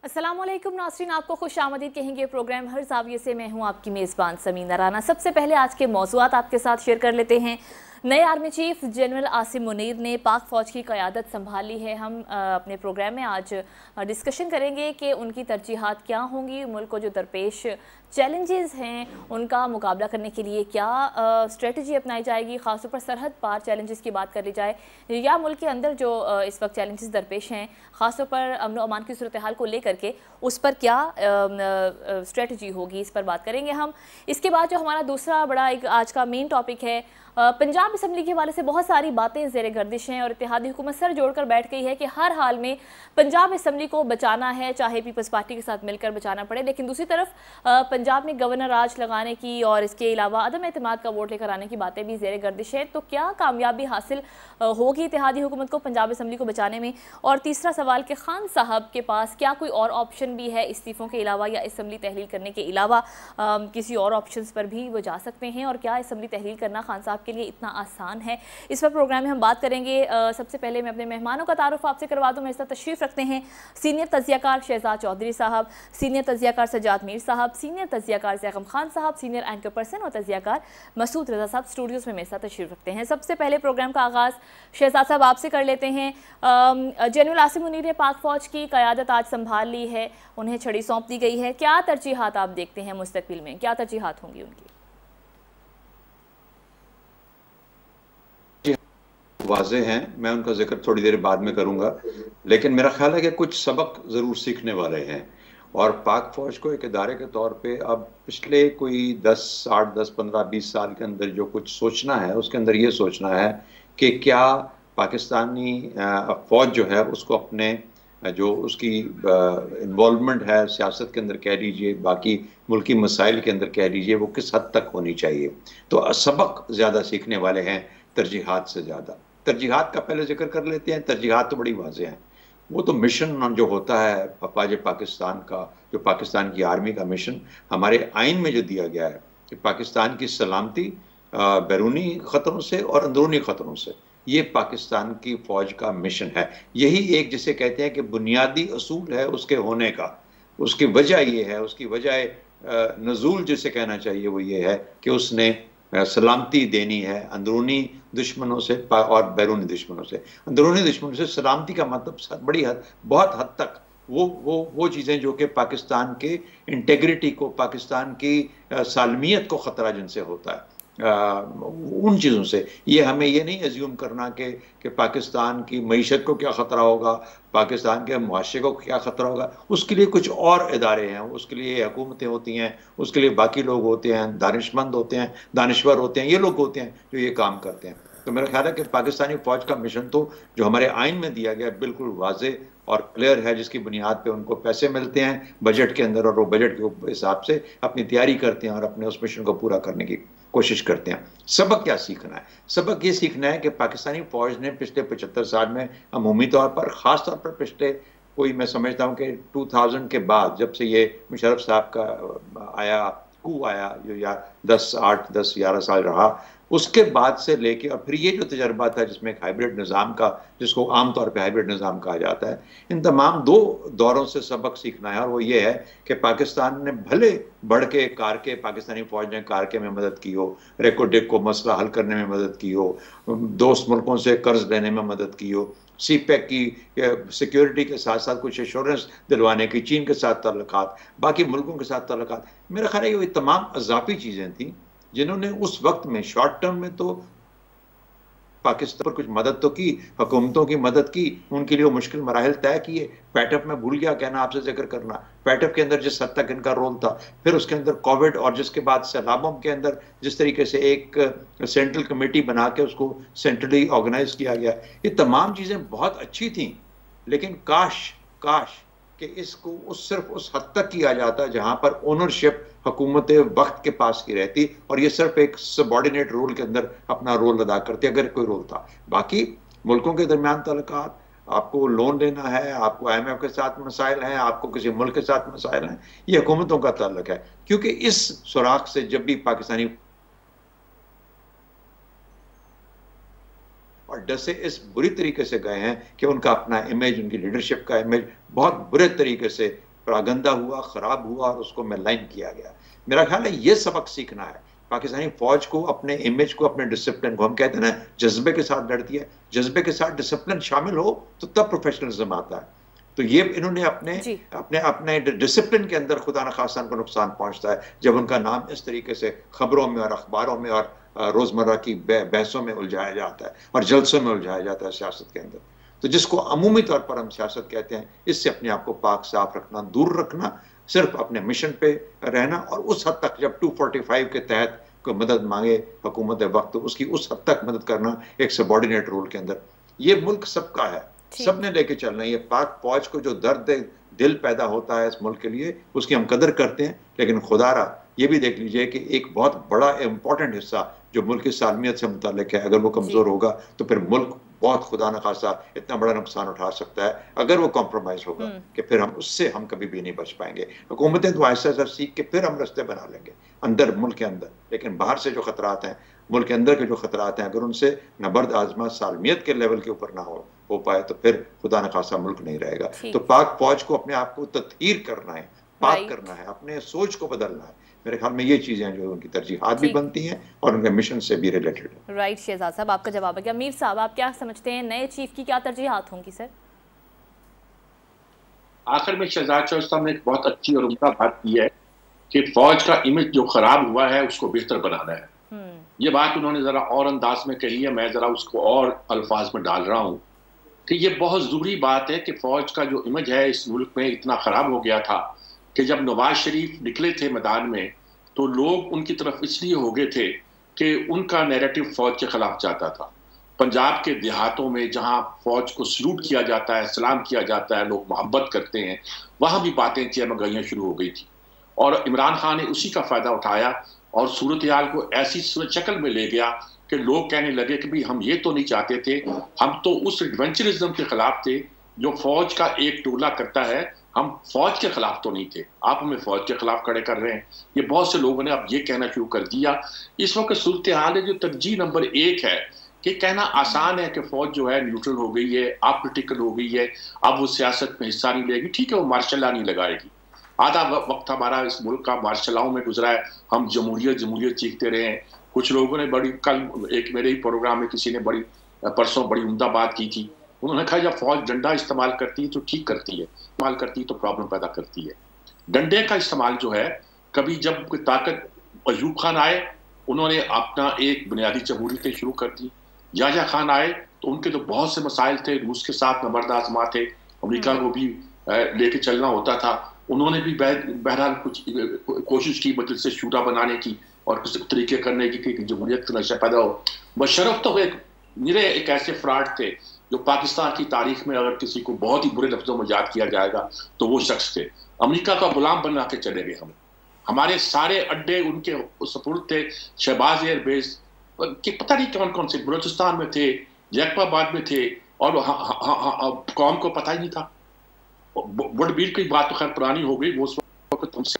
अस्सलामुअलैकुम नाज़रीन, आपको खुश आमदीद कहेंगे प्रोग्राम हर ज़ाविये से। मैं हूं आपकी मेज़बान समीना राना। सबसे पहले आज के मौज़ूआत आपके साथ शेयर कर लेते हैं। नए army chief general Asim Munir ने पाक फ़ौज की क़यादत संभाली है। हम अपने प्रोग्राम में आज डिस्कशन करेंगे कि उनकी तरजीहात क्या होंगी, मुल्क को जो दरपेश चैलेंजेस हैं उनका मुकाबला करने के लिए क्या स्ट्रेटजी अपनाई जाएगी, ख़ासतौर पर सरहद पार चैलेंजेस की बात कर ली जाए या मुल्क के अंदर जो इस वक्त चैलेंजेस दरपेश हैं, ख़ासतौर पर अमन अमान की सूरत हाल को लेकर के उस पर क्या स्ट्रेटजी होगी, इस पर बात करेंगे हम। इसके बाद जो हमारा दूसरा बड़ा एक आज का मेन टॉपिक है, पंजाब असम्बली के हवाले से बहुत सारी बातें ज़ेर गर्दिश हैं और इत्तेहादी हुकूमत सर जोड़कर बैठ गई है कि हर हाल में पंजाब असम्बली को बचाना है, चाहे पीपल्स पार्टी के साथ मिलकर बचाना पड़े। लेकिन दूसरी तरफ पंजाब में गवर्नर राज लगाने की और इसके अलावा अदम एतमाद का वोट लेकर आने की बातें भी ज़ेर गर्दिश है। तो क्या कामयाबी हासिल होगी इत्तेहादी हुकूमत को पंजाब असम्बली को बचाने में? और तीसरा सवाल कि खान साहब के पास क्या कोई और ऑप्शन भी है इस्तीफ़ों के अलावा या असम्बली तहलील करने के अलावा किसी और ऑप्शन पर भी वो जा सकते हैं, और क्या असम्बली तहलील करना खान साहब के लिए इतना आसान है? इस पर प्रोग्राम में हम बात करेंगे। सबसे पहले मैं अपने मेहमानों का तारुफ आपसे करवा दूँ। मेरे साथ तशरीफ़ रखते हैं सीनियर तजियाकार शहजाद चौधरी साहब, सीनियर तजियाकार सजाद मीर साहब, सीनियर तजियाकार ज़ैगम खान साहब, सीनियर एंकर पर्सन और तजियाकार मसूद रजा साहब स्टूडियोज़ में मेरे साथ तशरीफ़ रखते हैं। सबसे पहले प्रोग्राम का आगाज़ शहजाद साहब आपसे कर लेते हैं। जनरल आसिम मुनीर ने पाक फ़ौज की क़यादत आज संभाल ली है, उन्हें छड़ी सौंप दी गई है। क्या तरजीहात आप देखते हैं मुस्तकबिल में, क्या तरजीहात होंगी उनकी? वाज़े हैं, मैं उनका जिक्र थोड़ी देर बाद में करूंगा, लेकिन मेरा ख्याल है कि कुछ सबक ज़रूर सीखने वाले हैं। और पाक फ़ौज को एक इदारे के तौर पे अब पिछले कोई 8, 10, 15, 20 साल के अंदर जो कुछ सोचना है, उसके अंदर ये सोचना है कि क्या पाकिस्तानी फ़ौज जो है उसको अपने जो उसकी इन्वॉल्वमेंट है सियासत के अंदर कह लीजिए, बाकी मुल्की मसाइल के अंदर कह लीजिए, वो किस हद तक होनी चाहिए। तो सबक ज़्यादा सीखने वाले हैं तरजीहात से ज़्यादा। तरजीहात का पहले जिक्र कर लेते हैं। तरजीहात तो बड़ी वाज़े हैं। वो तो मिशन जो होता है अफवाज पाकिस्तान का, जो पाकिस्तान की आर्मी का मिशन हमारे आइन में जो दिया गया है कि पाकिस्तान की सलामती बैरूनी ख़तरों से और अंदरूनी ख़तरों से, ये पाकिस्तान की फ़ौज का मिशन है। यही एक जिसे कहते हैं कि बुनियादी असूल है उसके होने का। उसकी वजह ये है, उसकी वजह नज़ूल जिसे कहना चाहिए वो ये है कि उसने सलामती देनी है अंदरूनी दुश्मनों से और बैरूनी दुश्मनों से। अंदरूनी दुश्मनों से सलामती का मतलब बहुत हद तक वो चीज़ें जो कि पाकिस्तान के इंटेग्रिटी को, पाकिस्तान की सालमियत को ख़तरा जिनसे होता है, उन चीज़ों से। ये हमें ये नहीं एज्यूम करना कि पाकिस्तान की मईशत को क्या ख़तरा होगा, पाकिस्तान के मुआशरे को क्या ख़तरा होगा। उसके लिए कुछ और इदारे हैं, उसके लिए हुकूमतें होती हैं, उसके लिए बाकी लोग होते हैं, दानिशमंद होते हैं, दानिश्वर होते हैं, ये लोग होते हैं जो ये काम करते हैं। तो मेरा ख्याल है कि पाकिस्तानी फ़ौज का मिशन तो जो हमारे आइन में दिया गया बिल्कुल वाज़े और क्लियर है, जिसकी बुनियाद पे उनको पैसे मिलते हैं बजट के अंदर, और वो बजट के हिसाब से अपनी तैयारी करते हैं और अपने उस मिशन को पूरा करने की कोशिश करते हैं। सबक क्या सीखना है? सबक ये सीखना है कि पाकिस्तानी फ़ौज ने पिछले 75 साल में अमूमी तौर पर, ख़ास तौर पर पिछले कोई, मैं समझता हूँ कि 2000 के बाद, जब से ये मुशर्रफ साहब का आया जो या 10, 11 साल रहा, उसके बाद से लेके और फिर ये जो तजर्बा था जिसमें एक हाइब्रिड निज़ाम का, जिसको आमतौर पे हाइब्रिड निज़ाम कहा जाता है, इन तमाम 2 दौरों से सबक सीखना है। और वो ये है कि पाकिस्तान ने भले बढ़ के पाकिस्तानी फ़ौज ने कारके में मदद की हो, रेकोडिक को मसला हल करने में मदद की हो, दोस्त मुल्कों से कर्ज लेने में मदद की हो, सीपैक की सिक्योरिटी के साथ साथ कुछ एश्योरेंस दिलवाने की, चीन के साथ ताल्लुकात, बाकी मुल्कों के साथ ताल्लुकात, मेरा ख्याल है ये तमाम अज़ाफ़ी चीज़ें थी जिन्होंने उस वक्त में शॉर्ट टर्म में तो पाकिस्तान पर कुछ मदद तो की, हुकूमतों की मदद की, उनके लिए वो मुश्किल मराहल तय किए। पैटअप में भूल गया कहना, आपसे जिक्र करना, पैटअप के अंदर जिस हद तक इनका रोल था, फिर उसके अंदर कोविड और जिसके बाद सैलाबों के अंदर जिस तरीके से एक सेंट्रल कमेटी बना के उसको सेंट्रली ऑर्गेनाइज किया गया, ये तमाम चीज़ें बहुत अच्छी थी। लेकिन काश कि इसको सिर्फ उस हद तक किया जाता जहां पर ओनरशिप हुकूमत वक्त के पास की रहती और ये सिर्फ एक सबॉर्डिनेट रोल के अंदर अपना रोल अदा करते, अगर कोई रोल था। बाकी मुल्कों के दरमियान ताल्लुकात, आपको लोन लेना है, आपको IMF के साथ मसाइल हैं, आपको किसी मुल्क के साथ मसाइल हैं, ये हुकूमतों का ताल्लुक है। क्योंकि इस सुराख से जब भी पाकिस्तानी और डसे इस बुरी तरीके से गए हैं कि उनका अपना इमेज, उनकी लीडरशिप का इमेज बहुत बुरे तरीके से गंदा हुआ, खराब हुआ और उसको मेलाइन किया गया। मेरा ख्याल है ये सबक सीखना है पाकिस्तानी फौज को, अपने इमेज को, अपने डिसिप्लिन को। हम कहते हैं ना जज्बे के साथ लड़ती है, जज्बे के साथ डिसिप्लिन शामिल हो तो तब प्रोफेशनलिज्म आता है। तो ये इन्होंने अपने अपने अपने डिसिप्लिन के अंदर खुदा न खासा को नुकसान पहुंचता है जब उनका नाम इस तरीके से खबरों में और अखबारों में और रोजमर्रा की बहसों में उलझाया जाता है और जलसों में उलझाया जाता है सियासत के अंदर। तो जिसको अमूमी तौर पर हम सियासत कहते हैं, इससे अपने आप को पाक साफ रखना, दूर रखना, सिर्फ अपने मिशन पे रहना। और उस हद तक जब 245 के तहत कोई मदद मांगे हुकूमत वक्त, तो उसकी उस हद तक मदद करना एक सबॉर्डिनेट रोल के अंदर। ये मुल्क सबका है, सबने लेके चलना है। ये पाक फौज को जो दर्द दिल पैदा होता है इस मुल्क के लिए, उसकी हम कदर करते हैं, लेकिन खुदारा ये भी देख लीजिए कि एक बहुत बड़ा इंपॉर्टेंट हिस्सा जो मुल्क की सालमियत से मुताल्लिक है, अगर वो कमजोर होगा तो फिर मुल्क बहुत खुदा न खासा इतना बड़ा नुकसान उठा सकता है अगर वो कॉम्प्रोमाइज होगा कि फिर उससे हम कभी भी नहीं बच पाएंगे। हुकूमतें तो ऐसा सीख के फिर हम रास्ते बना लेंगे अंदर, मुल्क के अंदर, लेकिन बाहर से जो खतरात हैं, मुल्क के अंदर के जो खतरात हैं, अगर उनसे नबर्द आजमा सालमियत के लेवल के ऊपर ना हो पाए तो फिर खुदा न खासा मुल्क नहीं रहेगा। तो पाक फौज को अपने आप को तत्हीर करना है, पाक करना है, अपने सोच को बदलना है। मेरे ख्याल में ये चीजें जो उनकी तरजीहात भी बनती हैं और उनके मिशन से भी रिलेटेड है। राइट शहजाद साहब, आपका जवाब है क्या? मीर साहब, आप क्या समझते हैं, नए चीफ की क्या तरजीहात होंगी? सर आखिर में शहजाद साहब ने एक बहुत अच्छी और उम्दा बात की है कि फौज का इमेज जो खराब हुआ है उसको बेहतर बनाना है। ये बात उन्होंने जरा और अंदाज में कही है, मैं जरा उसको और अल्फाज में डाल रहा हूँ कि ये बहुत जरूरी बात है कि फौज का जो इमेज है इस मुल्क में इतना खराब हो गया था कि जब नवाज शरीफ निकले थे मैदान में तो लोग उनकी तरफ इसलिए हो गए थे कि उनका नैरेटिव फौज के खिलाफ जाता था। पंजाब के देहातों में जहां फौज को सल्यूट किया जाता है, सलाम किया जाता है, लोग मोहब्बत करते हैं, वहां भी बातें चहमगाइयाँ शुरू हो गई थी और इमरान खान ने उसी का फायदा उठाया और सूरत हाल को ऐसी शक्ल में ले गया कि लोग कहने लगे कि भाई हम ये तो नहीं चाहते थे, हम तो उस एडवेंचरिज्म के खिलाफ थे जो फौज का एक टोला करता है, हम फौज के खिलाफ तो नहीं थे, आप हमें फौज के खिलाफ खड़े कर रहे हैं। ये बहुत से लोगों ने अब ये कहना शुरू कर दिया। इस वक्त सूरत हाल है जो तरजीह नंबर 1 है कि कहना आसान है कि फौज जो है न्यूट्रल हो गई है, अपोलिटिकल हो गई है, अब वो सियासत में हिस्सा नहीं लेगी। ठीक है, वो मार्शल नहीं लगाएगी। आधा वक्त हमारा इस मुल्क का मार्शलाओं में गुजरा है, हम जमहूरियत जमहूरियत चीखते रहे हैं। कुछ लोगों ने बड़ी, कल एक मेरे ही प्रोग्राम में किसी ने परसों बड़ी उम्दा बात की थी। उन्होंने कहा जब फौज डंडा इस्तेमाल करती है तो ठीक करती है, इस्तेमाल करती है तो प्रॉब्लम पैदा करती है। डंडे का इस्तेमाल जो है, कभी जब कोई ताकत, अयूब खान आए उन्होंने अपना एक बुनियादी जमहूरियत शुरू कर दी। याहिया खान आए तो उनके तो बहुत से मसाइल थे, रूस के साथ नबर्द आजमा थे, अमेरिका को भी लेके चलना होता था। उन्होंने भी बहरहाल कुछ कोशिश की मजलिस से शूरा बनाने की और कुछ तरीके करने की कि जमहूरियत का नशा पैदा हो। बशरफ तो एक ऐसे फ्रॉड थे जो पाकिस्तान की तारीख में अगर किसी को बहुत ही बुरे लफ्जों में याद किया जाएगा तो वो शख्स थे। अमेरिका का गुलाम बना के चले गए हम, हमारे सारे अड्डे उनके सपुर्द थे। शहबाज एयरबेस कि पता नहीं कौन कौन से बलूचिस्तान में थे, जैकबाबाद में थे और कौम को पता ही नहीं था। वुडबीर की बात तो खैर पुरानी हो गई, वो उस वक्त तुमसे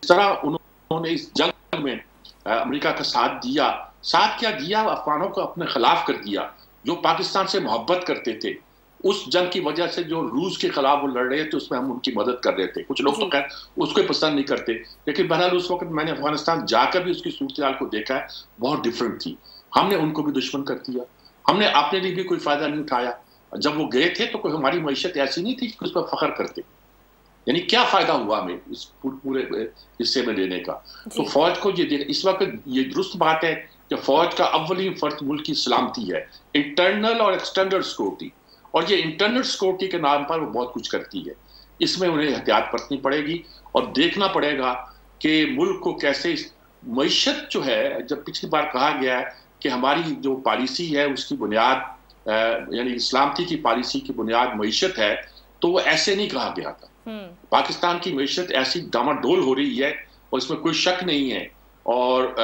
इस तरह उन्होंने इस जंग में अमेरिका का साथ दिया। साथ क्या दिया, अफगानों को अपने खिलाफ कर दिया जो पाकिस्तान से मोहब्बत करते थे। उस जंग की वजह से जो रूस के खिलाफ वो लड़ रहे थे उसमें हम उनकी मदद कर रहे थे। कुछ लोग तो खैर उसको पसंद नहीं करते, लेकिन बहरहाल उस वक्त मैंने अफगानिस्तान जाकर भी उसकी सूरत हाल को देखा है, बहुत डिफरेंट थी। हमने उनको भी दुश्मन कर दिया, हमने अपने लिए भी कोई फायदा नहीं उठाया। जब वो गए थे तो कोई हमारी मैशत ऐसी नहीं थी कि उस पर फख्र करते, यानी क्या फायदा हुआ हमें इस पूरे हिस्से में लेने का। तो फौज को ये इस वक्त ये दुरुस्त बात है कि फौज का अव्वली फर्ज मुल्क की सलामती है, इंटरनल और एक्सटर्नल सिक्योरिटी। और ये इंटरनल सिक्योरिटी के नाम पर वो बहुत कुछ करती है, इसमें उन्हें एहतियात बरतनी पड़ेगी और देखना पड़ेगा कि मुल्क को कैसे मईशत जो है, जब पिछली बार कहा गया है कि हमारी जो पॉलिसी है उसकी बुनियाद यानी सलामती की पॉलिसी की बुनियाद मईशत है, तो वो ऐसे नहीं कहा गया था। पाकिस्तान की मईशत ऐसी डामाडोल हो रही है और इसमें कोई शक नहीं है। और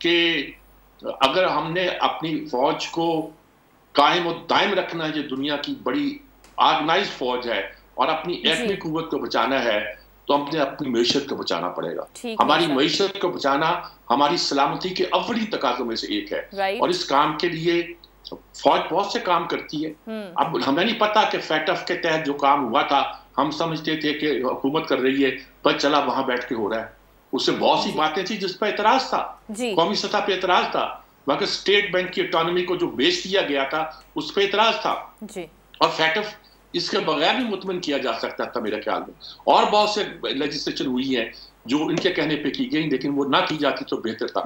कि अगर हमने अपनी फौज को कायम और दायम रखना है, जो दुनिया की बड़ी ऑर्गेनाइज फौज है, और अपनी एटमी कुव्वत को बचाना है, तो हमने अपनी मईशत को बचाना पड़ेगा। हमारी मईशत को बचाना हमारी सलामती के अव्वली तकाज़ों में से एक है। और इस काम के लिए फौज बहुत से काम करती है। अब हमें नहीं पता कि फैटफ के तहत जो काम हुआ था, हम समझते थे कि हुकूमत कर रही है, पर चला वहां बैठ के हो रहा है। उससे बहुत सी बातें थी जिस पर एतराज था, कौमी सतह पे एतराज था, वहां स्टेट बैंक की ऑटोनॉमी को जो बेच दिया गया था उस पर एतराज था। और फैटफ इसके बगैर भी मुतमईन किया जा सकता था मेरे ख्याल में। और बहुत से लेजिस्लेशन हुई है जो इनके कहने पे की गई, लेकिन वो ना की जाती तो बेहतर था।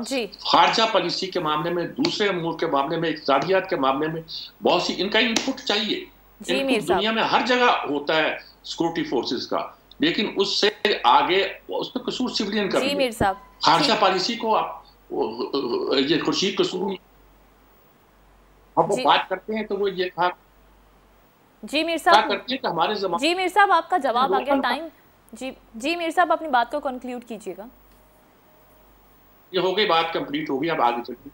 खारजा पॉलिसी के मामले में, दूसरे अमूर के मामले में, इक़्तिसादियात के मामले में बहुत सी इनका इनपुट चाहिए। इनपुट दुनिया में हर जगह होता है सिक्योरिटी फोर्सेस का, लेकिन उससे आगे उसमें कसूर सिविलियन का भी है। खारजा पॉलिसी को आप ये खुर्शीद कसूर हम बात करते हैं तो वो ये था। जी मीर साहब, करते हैं कि हमारे जी मीर साहब आपका जवाब आ गया। टाइम जी मीर साहब अपनी बात को कंक्लूड कीजिएगा। ये हो गई बात, कंप्लीट हो गई, अब आगे चलिए।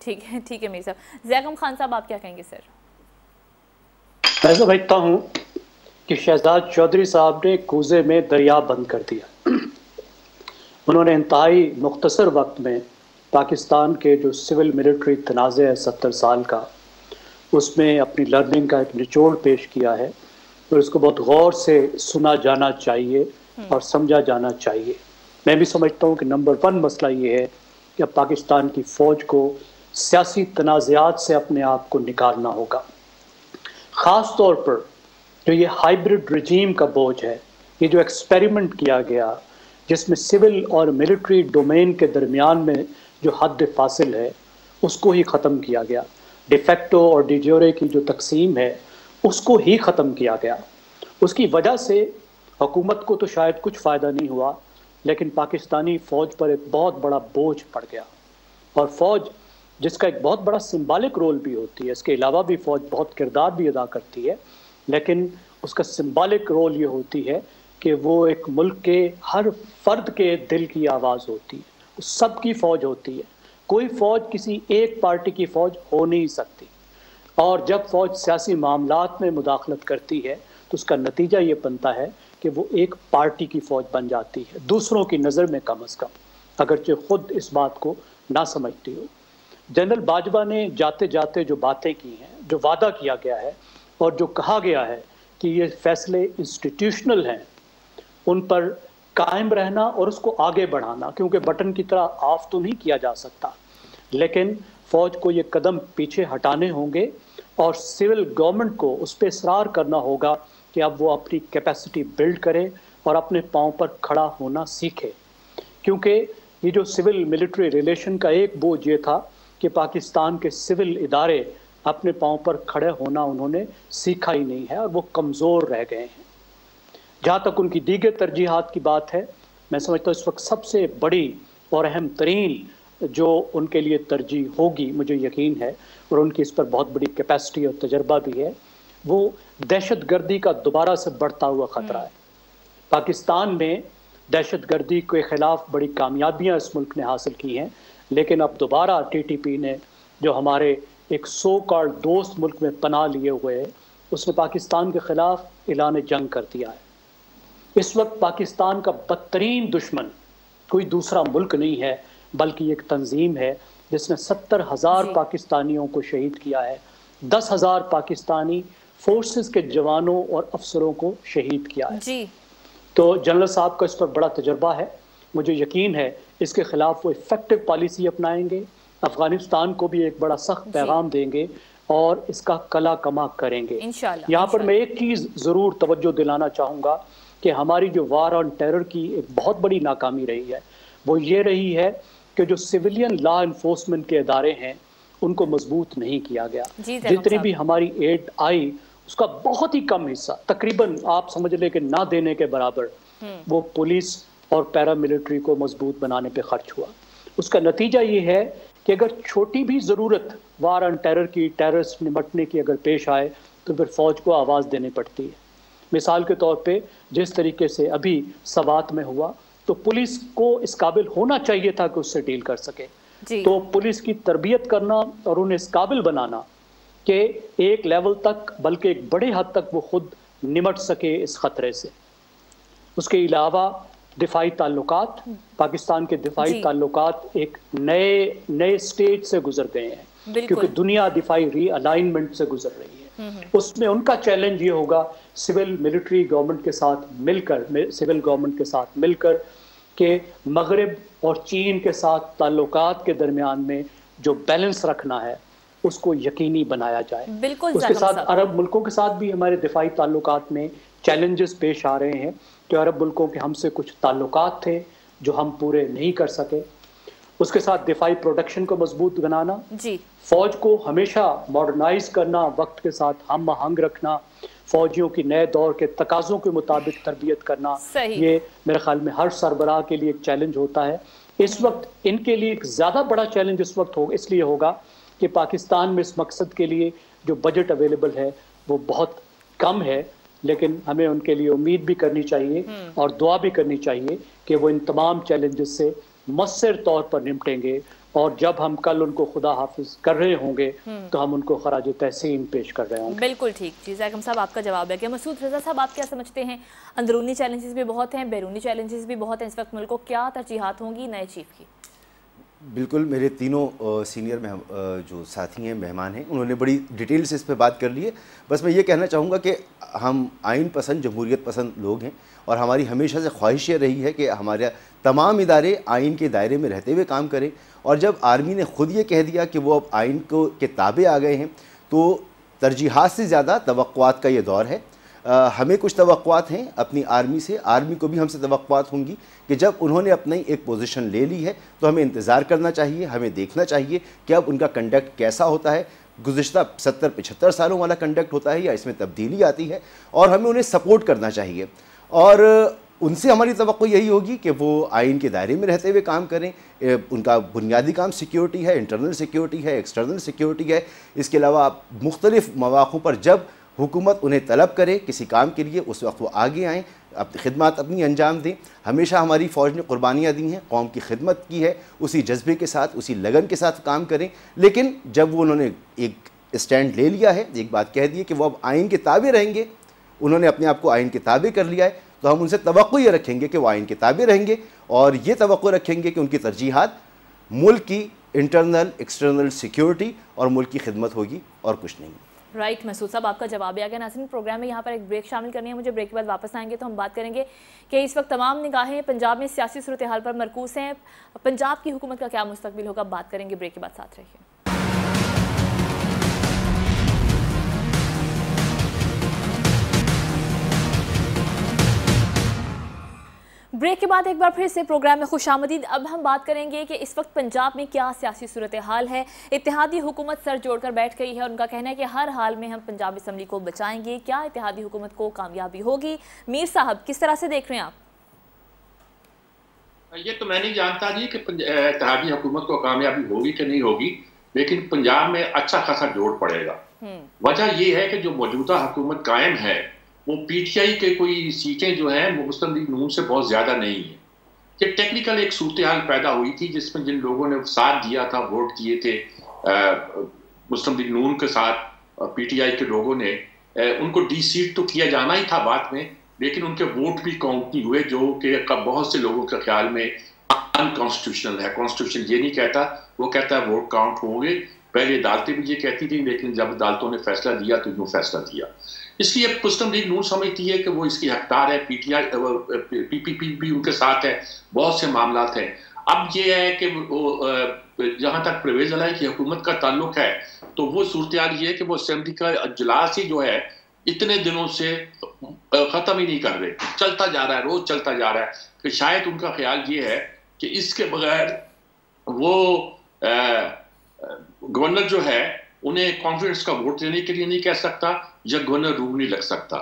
ठीक है मीर साहब। ज़ैकम खान साहब आप क्या कहेंगे सर? मैं समझता हूँ कि शहजाद चौधरी साहब ने कूजे में दरिया बंद कर दिया। उन्होंने इंतहाई मुख्तसर वक्त में पाकिस्तान के जो सिविल मिलिट्री तनाज़े है 70 साल का, उसमें अपनी लर्निंग का एक निचोड़ पेश किया है और उसको बहुत गौर से सुना जाना चाहिए और समझा जाना चाहिए। मैं भी समझता हूँ कि नंबर 1 मसला ये है कि अब पाकिस्तान की फ़ौज को सियासी तनाज़ात से अपने आप को निकालना होगा। ख़ास तौर पर जो ये हाइब्रिड रजीम का बोझ है, ये जो एक्सपेरिमेंट किया गया जिसमें सिविल और मिलिट्री डोमेन के दरमियान में जो हद फासिल है उसको ही ख़त्म किया गया। डिफेक्टो और डिजोरे की जो तकसीम है उसको ही ख़त्म किया गया। उसकी वजह से हुकूमत को तो शायद कुछ फ़ायदा नहीं हुआ, लेकिन पाकिस्तानी फ़ौज पर एक बहुत बड़ा बोझ पड़ गया। और फ़ौज जिसका एक बहुत बड़ा सिंबॉलिक रोल भी होती है, इसके अलावा भी फ़ौज बहुत किरदार भी अदा करती है, लेकिन उसका सिंबॉलिक रोल ये होती है कि वो एक मुल्क के हर फर्द के दिल की आवाज़ होती है, सबकी फ़ौज होती है। कोई फ़ौज किसी एक पार्टी की फ़ौज हो नहीं सकती। और जब फ़ौज सियासी मामलात में मुदाखलत करती है तो उसका नतीजा ये बनता है कि वो एक पार्टी की फ़ौज बन जाती है, दूसरों की नज़र में कम अज़ कम, अगरचे ख़ुद इस बात को ना समझती हो। जनरल बाजवा ने जाते जाते जो बातें की हैं, जो वादा किया गया है और जो कहा गया है कि ये फ़ैसले इंस्टीट्यूशनल हैं, उन पर कायम रहना और उसको आगे बढ़ाना, क्योंकि बटन की तरह ऑफ तो नहीं किया जा सकता, लेकिन फ़ौज को ये कदम पीछे हटाने होंगे और सिविल गवर्नमेंट को उस पर इसरार करना होगा कि अब वो अपनी कैपेसिटी बिल्ड करे और अपने पाँव पर खड़ा होना सीखे। क्योंकि ये जो सिविल मिलिट्री रिलेशन का एक बोझ ये था कि पाकिस्तान के सिविल इदारे अपने पाँव पर खड़े होना उन्होंने सीखा ही नहीं है और वो कमज़ोर रह गए हैं। जहाँ तक उनकी दीगर तरजीहात की बात है, मैं समझता हूँ इस वक्त सबसे बड़ी और अहम तरीन जो उनके लिए तरजीह होगी, मुझे यकीन है, और उनकी इस पर बहुत बड़ी कैपेसिटी और तजर्बा भी है, वो दहशतगर्दी का दोबारा से बढ़ता हुआ ख़तरा है। पाकिस्तान में दहशतगर्दी के ख़िलाफ़ बड़ी कामयाबियाँ इस मुल्क ने हासिल की हैं, लेकिन अब दोबारा TTP ने, जो हमारे एक सो कॉल्ड दोस्त मुल्क में पनाह लिए हुए है, उसने पाकिस्तान के ख़िलाफ़ ऐलान जंग कर दिया है। इस वक्त पाकिस्तान का बदतरीन दुश्मन कोई दूसरा मुल्क नहीं है, बल्कि एक तंजीम है जिसने 70,000 पाकिस्तानियों को शहीद किया है, 10,000 पाकिस्तानी फोर्सेस के जवानों और अफसरों को शहीद किया है जी। तो जनरल साहब का इस पर बड़ा तजर्बा है, मुझे यकीन है इसके ख़िलाफ़ वो इफ़ेक्टिव पॉलिसी अपनाएंगे, अफ़गानिस्तान को भी एक बड़ा सख्त पैगाम देंगे और इसका कला कमा करेंगे इंशाअल्लाह। यहाँ पर मैं एक चीज़ ज़रूर तवज्जो दिलाना चाहूँगा कि हमारी जो वार ऑन टेरर की एक बहुत बड़ी नाकामी रही है, वो ये रही है कि जो सिविलियन लॉ इन्फोर्समेंट के इदारे हैं उनको मजबूत नहीं किया गया। जितनी भी हमारी एड आई उसका बहुत ही कम हिस्सा, तकरीबन आप समझ लें कि ना देने के बराबर, वो पुलिस और पैरामिलिट्री को मजबूत बनाने पे खर्च हुआ। उसका नतीजा ये है कि अगर छोटी भी ज़रूरत वार ऑन टेरर की, टेररिस्ट निपटने की अगर पेश आए तो फिर फ़ौज को आवाज़ देनी पड़ती है। मिसाल के तौर पे जिस तरीके से अभी सवात में हुआ, तो पुलिस को इस काबिल होना चाहिए था कि उससे डील कर सके। तो पुलिस की तरबियत करना और उन्हें इस काबिल बनाना कि एक लेवल तक, बल्कि एक बड़े हद तक वो खुद निमट सके इस ख़तरे से। उसके अलावा दिफाई ताल्लुकात, पाकिस्तान के दिफाई ताल्लुकात एक नए स्टेज से गुजर गए हैं। क्योंकि दुनिया दिफाई रीअलाइनमेंट से गुजर रही है। उसमें उनका चैलेंज ये होगा सिविल मिलिट्री गवर्नमेंट के साथ मिलकर के मगरिब और चीन के साथ ताल्लुकात के दरमियान में जो बैलेंस रखना है उसको यकीनी बनाया जाए। बिल्कुल। उसके साथ अरब मुल्कों के साथ भी हमारे दिफाई ताल्लुकात में चैलेंजेस पेश आ रहे हैं कि अरब मुल्कों के हमसे कुछ ताल्लुकात थे जो हम पूरे नहीं कर सके। उसके साथ दिफाई प्रोडक्शन को मजबूत बनाना जी, फौज को हमेशा मॉडर्नाइज करना, वक्त के साथ हम आहंग रखना, फौजियों की नए दौर के तकाजों के मुताबिक तरबियत करना, ये मेरे ख्याल में हर सरबराह के लिए एक चैलेंज होता है। इस वक्त इनके लिए एक ज़्यादा बड़ा चैलेंज इस वक्त होगा, इसलिए होगा कि पाकिस्तान में इस मकसद के लिए जो बजट अवेलेबल है वो बहुत कम है, लेकिन हमें उनके लिए उम्मीद भी करनी चाहिए और दुआ भी करनी चाहिए कि वो इन तमाम चैलेंजेस से मौसर तौर पर निपटेंगे, और जब हम कल उनको खुदा हाफिज कर रहे होंगे तो हम उनको खराज तहसीन पेश कर रहे होंगे। बिल्कुल ठीक जी, ज़ैकम साहब आपका जवाब है। क्या मसूद रज़ा साहब आप क्या समझते हैं, अंदरूनी चैलेंजेस भी बहुत हैं, बैरूनी चैलेंजेस भी बहुत हैं, इस वक्त मुल्क को क्या तरजीहात होंगी नए चीफ की? बिल्कुल, मेरे तीनों सीनियर जो साथी हैं, मेहमान हैं, उन्होंने बड़ी डिटेल से इस पर बात कर ली है। बस मैं ये कहना चाहूँगा कि हम आइन पसंद, जमहूरियत पसंद लोग हैं और हमारी हमेशा से ख्वाहिश ये रही है कि हमारे तमाम इदारे आइन के दायरे में रहते हुए काम करें। और जब आर्मी ने ख़ुद ये कह दिया कि वो अब आइन के ताबे आ गए हैं, तो तरजीहात से ज़्यादा तवक्कुआत का ये दौर है। हमें कुछ तवक्कुआत हैं अपनी आर्मी से, आर्मी को भी हमसे तवक्कुआत होंगी कि जब उन्होंने अपनी एक पोजीशन ले ली है तो हमें इंतज़ार करना चाहिए, हमें देखना चाहिए कि अब उनका कंडक्ट कैसा होता है, गुज़िश्ता 70-75 सालों वाला कंडक्ट होता है या इसमें तब्दीली आती है, और हमें उन्हें सपोर्ट करना चाहिए। और उनसे हमारी तवक्को यही होगी कि वो आइन के दायरे में रहते हुए काम करें। उनका बुनियादी काम सिक्योरिटी है, इंटरनल सिक्योरिटी है, एक्सटर्नल सिक्योरिटी है। इसके अलावा मुख्तलिफ़ मौक़ों पर जब हुकूमत उन्हें तलब करे किसी काम के लिए, उस वक्त वो आगे आएँ, अपनी खिदमत अपनी अंजाम दें। हमेशा हमारी फ़ौज ने कुर्बानियाँ दी हैं, कौम की खिदमत की है, उसी जज्बे के साथ, उसी लगन के साथ काम करें। लेकिन जब वो उन्होंने एक स्टैंड ले लिया है, एक बात कह दी है कि वो अब आइन के ताबे रहेंगे, उन्होंने अपने आप को आइन के ताबे कर लिया है, तो हम उनसे तवक्को ये रखेंगे कि वो आइन के ताबे रहेंगे, और ये तवक्को रखेंगे कि उनकी तरजीहात मुल्क की इंटरनल एक्सटर्नल सिक्योरिटी और मुल्क की खिदमत होगी और कुछ नहीं। राइट मसूद साहब आपका जवाब है। नाज़रीन, प्रोग्राम में यहाँ पर एक ब्रेक शामिल करनी है मुझे, ब्रेक के बाद वापस आएंगे तो हम बात करेंगे कि इस वक्त तमाम निगाहें पंजाब में सियासी सूरत हाल पर मरकूज़ हैं, पंजाब की हुकूमत का क्या मुस्तकबिल होगा, बात करेंगे। ब्रेक के बाद साथ रहिए। ब्रेक के बाद एक बार फिर से प्रोग्राम में खुशामदीद। अब हम बात करेंगे कि इस वक्त पंजाब में क्या सियासी सूरत हाल है। इत्तेहादी हुकूमत सर जोड़कर बैठ गई है और उनका कहना है कि हर हाल में हम पंजाब असम्बली को बचाएंगे। क्या इत्तेहादी हुकूमत को कामयाबी होगी? मीर साहब, किस तरह से देख रहे हैं आप? ये तो मैं नहीं जानता जी कि इत्तेहादी हुकूमत को कामयाबी होगी कि नहीं होगी, लेकिन पंजाब में अच्छा खासा जोड़ पड़ेगा। वजह यह है कि जो मौजूदा हुकूमत कायम है वो पीटीआई के कोई सीटें जो हैं वो मुस्लिम लीग नून से बहुत ज़्यादा नहीं है। ये टेक्निकल एक सूरत हाल पैदा हुई थी जिसमें जिन लोगों ने साथ दिया था, वोट किए थे मुस्लिम लीग नून के साथ, पीटीआई के लोगों ने उनको डी सीट तो किया जाना ही था बाद में, लेकिन उनके वोट भी काउंट नहीं हुए, जो कि बहुत से लोगों के ख्याल में अनकॉन्स्टिट्यूशनल है। कॉन्स्टिट्यूशन ये नहीं कहता, वो कहता है वोट काउंट होंगे। पहले अदालतें भी ये कहती थी, लेकिन जब अदालतों ने फैसला दिया तो यूँ फैसला दिया। इसलिए मुस्लिम लीग नून समझती है कि वो इसकी हकदार है, पीटीआई पीपीपी भी उनके साथ है, बहुत से मामला हैं। अब ये है कि जहाँ तक परवेज़ इलाही की हुकूमत का ताल्लुक है तो वो सूरत हाल ये है कि वो असेंबली का अजलास ही जो है इतने दिनों से ख़त्म ही नहीं कर रहे, चलता जा रहा है, रोज़ चलता जा रहा है। कि शायद उनका ख्याल ये है कि इसके बगैर वो गवर्नर जो है उन्हें कॉन्फिडेंस का वोट देने के लिए नहीं कह सकता या गवर्नर रूम नहीं लग सकता।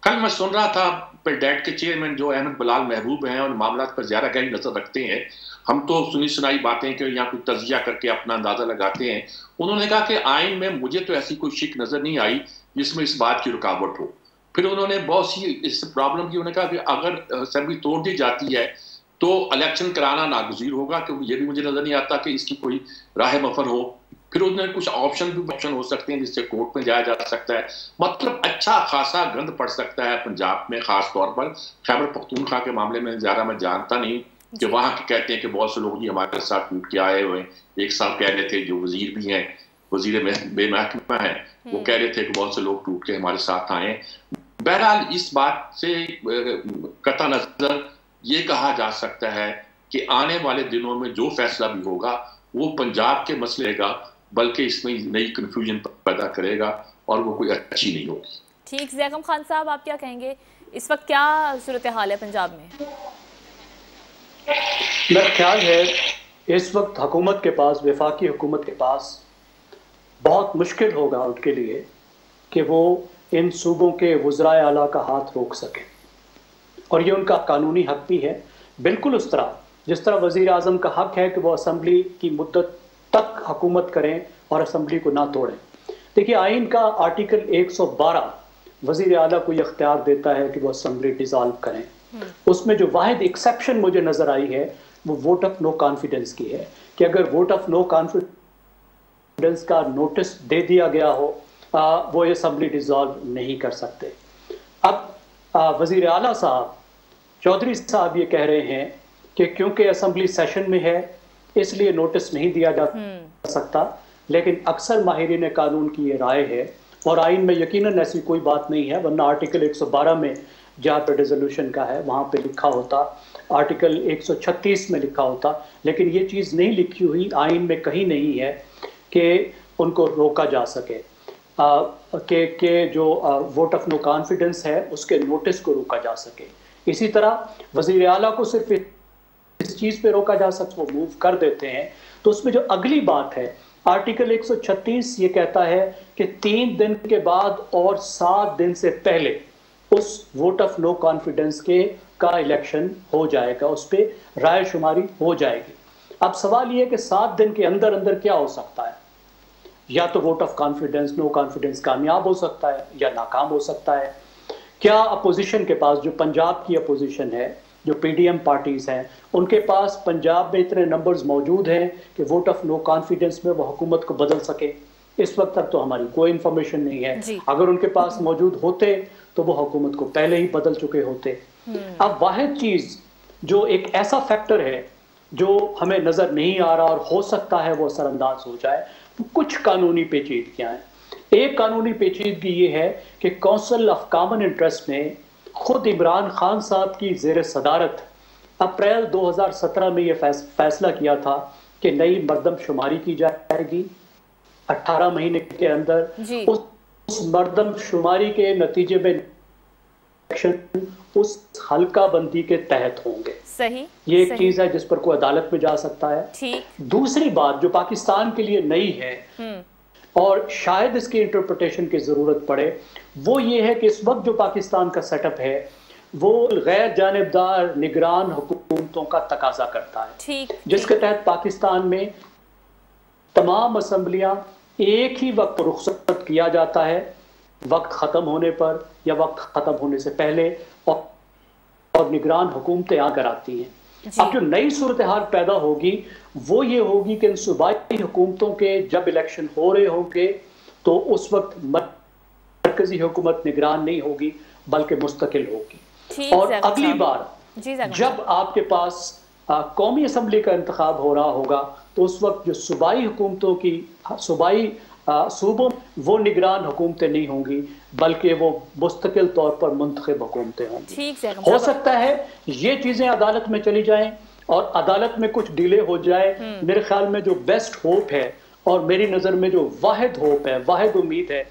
कल मैं सुन रहा था डेट के चेयरमैन जो अहमद बिलाल महबूब हैं और मामला पर ज़्यादा गहरी नजर रखते हैं, हम तो सुनी सुनाई बातें कि यहाँ कोई तजिया करके अपना अंदाजा लगाते हैं। उन्होंने कहा कि आइन में मुझे तो ऐसी कोई शिक नजर नहीं आई जिसमें इस बात की रुकावट हो। फिर उन्होंने बहुत सी इस प्रॉब्लम की, उन्होंने कहा कि अगर असेंबली तोड़ दी जाती है तो इलेक्शन कराना नागुज़ीर होगा, क्योंकि ये भी मुझे नजर नहीं आता कि इसकी कोई राह मफर हो। फिर उन्होंने कुछ ऑप्शन हो सकते हैं जिससे कोर्ट में जाया जा सकता है। मतलब अच्छा खासा गंद पड़ सकता है पंजाब में, खास तौर पर खैबर पख्तूनख्वा के मामले में ज़्यादा मैं जानता नहीं कि वहाँ के कहते हैं कि बहुत से लोग जी हमारे साथ टूट के आए हुए हैं। एक साहब कह रहे थे जो वजीर भी हैं वजीर बेमहकमा है, वो कह रहे थे कि बहुत से लोग टूट के हमारे साथ आए। बहरहाल इस बात से कता नजर ये कहा जा सकता है कि आने वाले दिनों में जो फैसला भी होगा वो पंजाब के मसले का, बल्कि इसमें नई कंफ्यूजन पैदा करेगा और वो कोई अच्छी नहीं होगी। ठीक, ज़ैकम खान साहब आप क्या कहेंगे, इस वक्त क्या सूरत हाल है पंजाब में? मेरा ख्याल है इस वक्त हुकूमत के पास, वफाकी हुकूमत के पास बहुत मुश्किल होगा उनके लिए कि वो इन सूबों के वज़राए आला का हाथ रोक सकें, और ये उनका कानूनी हक भी है, बिल्कुल उस तरह जिस तरह वज़ीर आज़म का हक है कि वो असम्बली की मुद्दत तक हुकूमत करें और असम्बली को ना तोड़ें। देखिए, आइन का आर्टिकल 112 वज़ीर आला को ये इख्तियार देता है कि वो असम्बली डिज़ॉल्व करें। उसमें जो वाहिद एक्सेप्शन मुझे नज़र आई है वो वोट ऑफ नो कॉन्फिडेंस की है, कि अगर वोट ऑफ नो कॉन्फिडेंस का नोटिस दे दिया गया हो वो असम्बली डिज़ॉल्व नहीं कर सकते। अब वज़ीर आला साहब चौधरी साहब ये कह रहे हैं कि क्योंकि असम्बली सेशन में है इसलिए नोटिस नहीं दिया जा सकता, लेकिन अक्सर माहिरीन कानून की ये राय है, और आइन में यकीनन ऐसी कोई बात नहीं है, वरना आर्टिकल 112 में जहाँ पे रेजोल्यूशन का है वहाँ पे लिखा होता, आर्टिकल 136 में लिखा होता, लेकिन ये चीज़ नहीं लिखी हुई आइन में कहीं नहीं है कि उनको रोका जा सके, कि जो वोट ऑफ नो कॉन्फिडेंस है उसके नोटिस को रोका जा सके। इसी तरह वज़ीर आला को सिर्फ इस चीज़ पे रोका जा सकता, वो मूव कर देते हैं, तो उसमें जो अगली बात है आर्टिकल 136 ये कहता है कि 3 दिन के बाद और 7 दिन से पहले उस वोट ऑफ नो कॉन्फिडेंस का इलेक्शन हो जाएगा, उस पर राय शुमारी हो जाएगी। अब सवाल ये है कि 7 दिन के अंदर अंदर क्या हो सकता है, या तो vote of confidence, no confidence कामयाब हो सकता है या नाकाम हो सकता है। क्या अपोजिशन के पास, जो पंजाब की अपोजिशन है, जो पीडीएम पार्टीज हैं, उनके पास पंजाब में इतने नंबर्स मौजूद हैं कि वोट ऑफ नो कॉन्फिडेंस में वो हुकूमत को बदल सके? इस वक्त तक तो हमारी कोई इंफॉर्मेशन नहीं है। अगर उनके पास मौजूद होते तो वो हुकूमत को पहले ही बदल चुके होते। अब वाहिद चीज जो एक ऐसा फैक्टर है जो हमें नजर नहीं आ रहा और हो सकता है वो असरअंदाज हो जाए, तो कुछ कानूनी पेचीदगियां हैं। एक कानूनी पेचीदगी ये है कि काउंसिल ऑफ कॉमन इंटरेस्ट ने खुद इमरान खान साहब की जेर सदारत अप्रैल 2017 में ये फैसला किया था कि नई मर्दमशुमारी की जाएगी 18 महीने के अंदर। उस मर्दमशुमारी के नतीजे में इलेक्शन उस हल्का बंदी के तहत होंगे। सही, ये एक चीज है जिस पर कोई अदालत में जा सकता है। ठीक। दूसरी बात जो पाकिस्तान के लिए नई है और शायद इसकी इंटरप्रिटेशन की जरूरत पड़े, वो ये है कि इस वक्त जो पाकिस्तान का सेटअप है वो गैर जानिबदार निगरान हुकूमतों का तकाजा करता है। ठीक, जिसके तहत पाकिस्तान में तमाम असम्बलियां एक ही वक्त रुखसत किया जाता है, वक्त ख़त्म होने पर या वक्त ख़त्म होने से पहले, और निगरान हुकूमतें आकर आती हैं। अब जो नई सूरत हाल पैदा होगी वो ये होगी कि इन सूबाई हुकूमतों के जब इलेक्शन हो रहे होंगे तो उस वक्त मरकजी हुकूमत निगरान नहीं होगी बल्कि मुस्तकिल होगी। और अगली बार जब आपके पास कौमी असम्बली का इंतखाब हो रहा होगा तो उस वक्त जो सूबाई हुकूमतों की सूबों वो निगरान हुकूमतें नहीं होंगी बल्कि वो मुस्तकिल तौर पर मुंतखब हुकूमतें होंगी। हो सकता है ये चीजें अदालत में चली जाएं और अदालत में कुछ डिले हो जाए। मेरे ख्याल में जो बेस्ट होप है और मेरी नज़र में जो वाहिद होप है, वाहिद उम्मीद है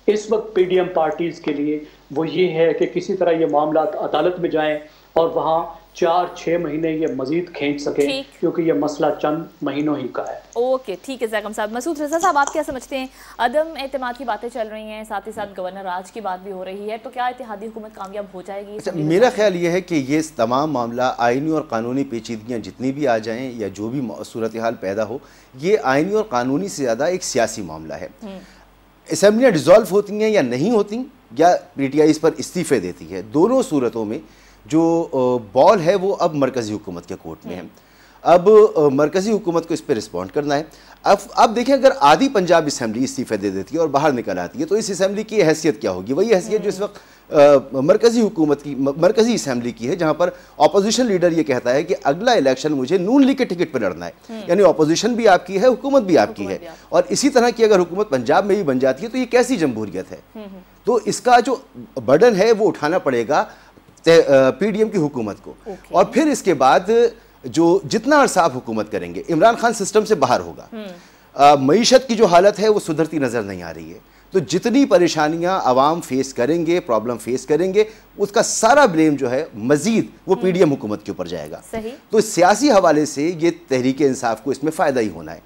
इस वक्त पीडीएम पार्टीज के लिए, वो ये है कि किसी तरह ये मामला अदालत में जाएं और वहाँ 4-6 महीने ये मजीद खींच सके, क्योंकि ये मसला चंद महीनों ही का है। ओके, ठीक है ज़ैकम साहब। मसूद रज़ा साहब, आप क्या समझते हैं? अदम एतमाद की बातें चल रही हैं, साथ ही साथ गवर्नर राज की बात भी हो रही है, तो क्या इत्तेहादी हुकूमत कामयाब हो जाएगी? अच्छा, मेरा ख्याल ये है कि ये तमाम मामला आइनी और कानूनी पेचीदगियाँ जितनी भी आ जाएँ या जो भी सूरत हाल पैदा हो, ये आइनी और कानूनी से ज़्यादा एक सियासी मामला है। असम्बलियाँ डिज़ोल्व होती हैं या नहीं होती, या पीटीआई इस पर इस्तीफ़े देती है, दोनों सूरतों में जो बॉल है वो अब मरकज़ी हुकूमत के कोर्ट में है। अब मरकज़ी हुकूमत को इस पर रिस्पॉन्ड करना है। अब देखें, अगर आधी पंजाब असम्बली इस्तीफे दे देती है और बाहर निकल आती है तो इस असम्बली की हैसियत क्या होगी? वही हैसियत जो इस वक्त मरकज़ी हुकूमत की, मरकज़ी असम्बली की है, जहाँ पर अपोजिशन लीडर ये कहता है कि अगला इलेक्शन मुझे नून लीग के टिकट पर लड़ना है। यानी अपोजिशन भी आपकी है, हुकूमत भी आपकी है। और इसी तरह की अगर हुकूमत पंजाब में भी बन जाती है तो ये कैसी जमहूरियत है? तो इसका जो बर्डन है वो उठाना पड़ेगा PDM की हुकूमत को। और फिर इसके बाद जो जितना अरसा आप हुकूमत करेंगे, इमरान खान सिस्टम से बाहर होगा, मईशत की जो हालत है वो सुधरती नज़र नहीं आ रही है। तो जितनी परेशानियां आवाम फेस करेंगे, प्रॉब्लम फेस करेंगे, उसका सारा ब्लेम जो है मजीद वो PDM हुकूमत के ऊपर जाएगा। तो सियासी हवाले से ये तहरीक इंसाफ को इसमें फ़ायदा ही होना है।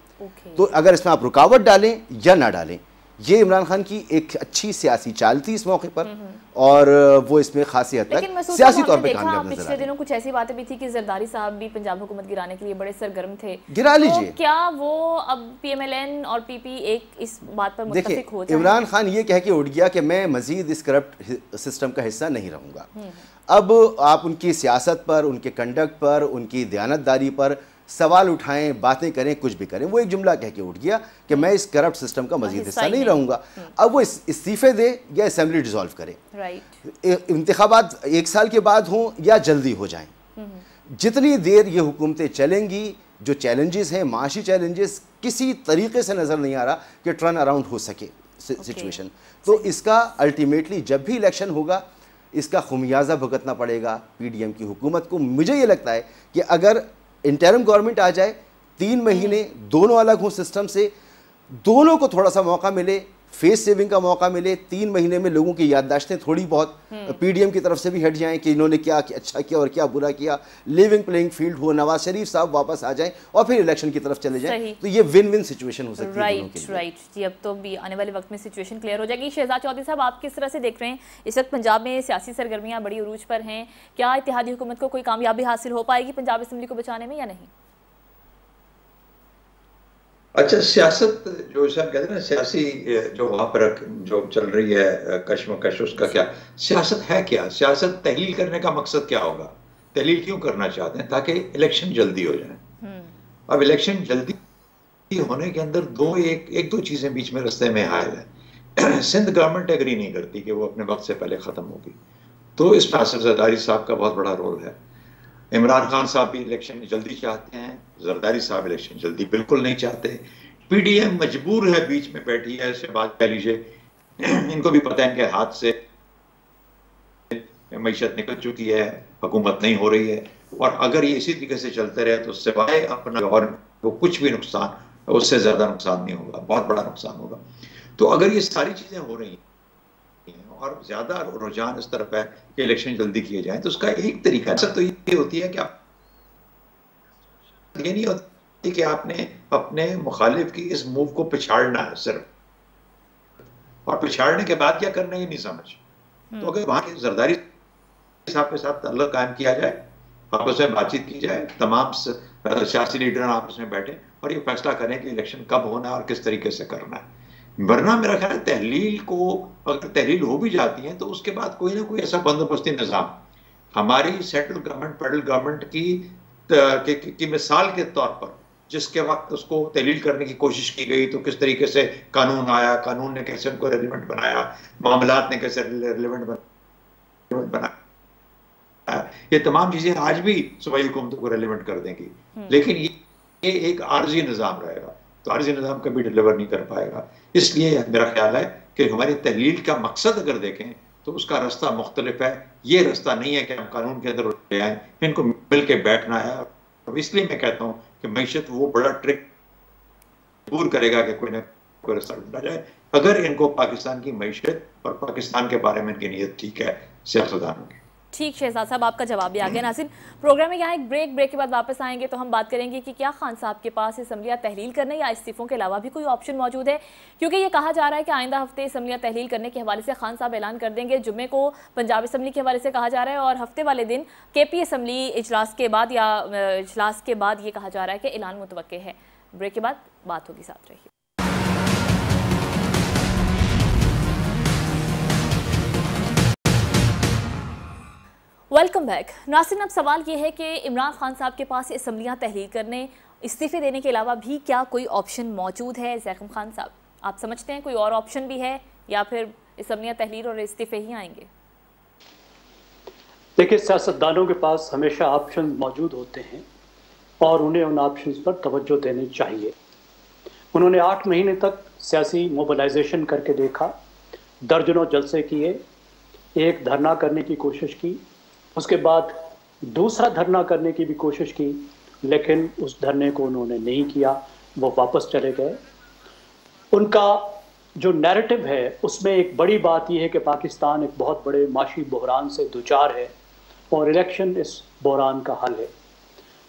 तो अगर इसमें आप रुकावट डालें या ना डालें, ये इमरान खान की एक अच्छी सियासी चाल थी इस मौके पर, और वो इसमें खासी हद तक सियासी तौर पे कामयाब नजर आ रही है। पिछले दिनों कुछ ऐसी बातें भी थी कि जरदारी साहब भी पंजाब हुकूमत गिराने के लिए बड़े सरगर्म थे। गिरा लीजिए। तो क्या वो अब PMLN और PP एक इस बात पर मुत्तफिक हो जाएंगे? इमरान खान ये कह के उठ गया कि मैं मजीद इस करप्ट सिस्टम का हिस्सा नहीं रहूंगा। अब आप उनकी सियासत पर, उनके कंडक्ट पर, उनकी दयानतदारी पर सवाल उठाएं, बातें करें, कुछ भी करें, वो एक जुमला कह के उठ गया कि मैं इस करप्ट सिस्टम का मजीद हिस्सा नहीं रहूंगा। अब वो इस्तीफे दे या असेंबली डिसॉल्व करे। इंतखाबात 1 साल के बाद हों या जल्दी हो जाएं, जितनी देर ये हुकूमतें चलेंगी, जो चैलेंजेस हैं, माशी चैलेंजेस, किसी तरीके से नज़र नहीं आ रहा कि टर्न अराउंड हो सके सिचुएशन। तो इसका अल्टीमेटली जब भी इलेक्शन होगा, इसका खुमियाजा भुगतना पड़ेगा PDM की हुकूमत को। मुझे ये लगता है कि अगर इंटरिम गवर्नमेंट आ जाए, 3 महीने दोनों अलग हों सिस्टम से, दोनों को थोड़ा सा मौका मिले, फेस सेविंग का मौका मिले, 3 महीने में लोगों की याददाश्तें थोड़ी बहुत PDM की तरफ से भी हट जाएं कि इन्होंने क्या अच्छा किया और क्या बुरा किया, लिविंग प्लेइंग फील्ड हो, नवाज शरीफ साहब वापस आ जाएं और फिर इलेक्शन की तरफ चले जाएं, तो ये विन विन सिचुएशन हो सकती है। राइट जी, अब तो भी आने वाले वक्त में सिचुएशन क्लियर हो जाएगी। शहजाद चौधरी साहब, आप किस तरह से देख रहे हैं इस वक्त पंजाब में सियासी सरगर्मियाँ बड़ी उरूज पर हैं? क्या इत्तेहादी हुकूमत को कोई कामयाबी हासिल हो पाएगी पंजाब असम्बली को बचाने में या नहीं? अच्छा, सियासत जो सर कहते हैं ना, सियासी जो वहाँ पर जो चल रही है कश्मकश, उसका क्या सियासत है? क्या सियासत तहलील करने का मकसद क्या होगा? तहलील क्यों करना चाहते हैं? ताकि इलेक्शन जल्दी हो जाए। अब इलेक्शन जल्दी होने के अंदर एक दो चीजें बीच में रास्ते में हायल है। सिंध गवर्नमेंट एग्री नहीं करती कि वो अपने वक्त से पहले खत्म होगी, तो इसमें असद जरदारी साहब का बहुत बड़ा रोल है। इमरान खान साहब भी इलेक्शन जल्दी चाहते हैं, जरदारी साहब इलेक्शन जल्दी बिल्कुल नहीं चाहते। PDM मजबूर है, बीच में बैठी है, इससे बात कह लीजिए। इनको भी पता है इनके हाथ से मईशत निकल चुकी है, हुकूमत नहीं हो रही है, और अगर ये इसी तरीके से चलते रहे तो सिवाय अपना और वो कुछ भी नुकसान, उससे ज्यादा नुकसान नहीं होगा, बहुत बड़ा नुकसान होगा। तो अगर ये सारी चीजें हो रही हैं और ज्यादा रुझान इस तरफ है कि इलेक्शन जल्दी किए जाएं, तो उसका एक तरीका तो ये होती है कि आप ये नहीं होती कि आपने अपने मुखालिफ की इस मूव को पिछाड़ना है सिर्फ, और पिछाड़ने के बाद क्या करना है ये नहीं समझ। तो अगर वहां के जरदारी साहब के साथ ताल्लुक कायम किया जाए, आपस में बातचीत की जाए, तमाम सियासी लीडर आपस में बैठे और ये फैसला करें कि इलेक्शन कब होना है और किस तरीके से करना है। वरना मेरा ख्याल है तहलील को, अगर तहलील हो भी जाती है तो उसके बाद कोई ना कोई ऐसा बंदोबस्ती निज़ाम हमारी सेंट्रल गवर्नमेंट, फेडरल गवर्नमेंट की मिसाल के तौर पर, जिसके वक्त उसको तहलील करने की कोशिश की गई तो किस तरीके से कानून आया, कानून ने कैसे उनको रेलिवेंट बनाया, मामलात ने कैसे रेलिवेंट बनाया, ये तमाम चीजें आज भी सूबाई हुकूमतों को रेलिवेंट कर देंगी। लेकिन ये एक आर्जी निज़ाम रहेगा, तो आर्जी निज़ाम कभी डिलीवर नहीं कर पाएगा। इसलिए मेरा ख्याल है कि हमारी तहलील का मकसद अगर देखें तो उसका रास्ता मुख्तलिफ है। ये रास्ता नहीं है कि हम कानून के अंदर ले आए, इनको मिल के बैठना है। इसलिए मैं कहता हूँ कि मईशत वो बड़ा ट्रिक दूर करेगा कि कोई ना कोई रास्ता ढूंढा जाए, अगर इनको पाकिस्तान की मईशत और पाकिस्तान के बारे में इनकी नीयत ठीक है सियासतदानों की। ठीक शहजाद साहब, आपका जवाब भी आ गया। नाज़रीन, प्रोग्राम में यहाँ एक ब्रेक के बाद वापस आएंगे तो हम बात करेंगे कि क्या खान साहब के पास असम्बलियाँ तहलील करने या इस्तीफ़ों के अलावा भी कोई ऑप्शन मौजूद है, क्योंकि ये कहा जा रहा है कि आइंदा हफ्ते असम्बलियाँ तहलील करने के हवाले से खान साहब ऐलान कर देंगे। जुम्मे को पंजाब असम्बली के हवाले से कहा जा रहा है और हफ्ते वाले दिन KP असम्बली इजलास के बाद या इजलास के बाद ये कहा जा रहा है कि ऐलान मुतवक्के है। ब्रेक के बाद बात होगी, साथ रहिए। Welcome back. नासिन, अब सवाल ये है कि इमरान खान साहब के पास असम्बलियाँ तहलील करने, इस्तीफे देने के अलावा भी क्या कोई ऑप्शन मौजूद है? ज़ैकम खान साहब, आप समझते हैं कोई और ऑप्शन भी है या फिर असम्बलियाँ तहलील और इस्तीफे ही आएंगे? देखिए, सियासतदानों के पास हमेशा ऑप्शन मौजूद होते हैं और उन्हें उन ऑप्शंस पर तवज्जो देनी चाहिए। उन्होंने 8 महीने तक सियासी मोबिलाइजेशन करके देखा, दर्जनों जलसे किए, एक धरना करने की कोशिश की, उसके बाद दूसरा धरना करने की भी कोशिश की, लेकिन उस धरने को उन्होंने नहीं किया, वो वापस चले गए। उनका जो नैरेटिव है उसमें एक बड़ी बात यह है कि पाकिस्तान एक बहुत बड़े माशी बहरान से दुचार है और इलेक्शन इस बहरान का हल है।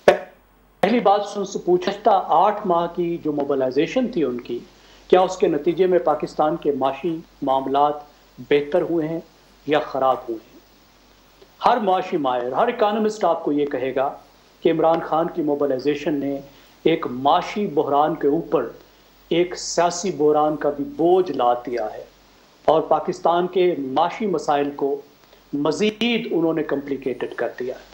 पहली बात उनसे पूछता, 8 माह की जो मोबिलाइजेशन थी उनकी, क्या उसके नतीजे में पाकिस्तान के माशी मामलात बेहतर हुए हैं या ख़राब हुए हैं? हर माशी माहिर, हर इकानमिस्ट आपको ये कहेगा कि इमरान खान की मोबिलाइजेशन ने एक माशी बहरान के ऊपर एक सियासी बहरान का भी बोझ ला दिया है और पाकिस्तान के माशी मसाइल को मज़ीद उन्होंने कॉम्प्लिकेटेड कर दिया है।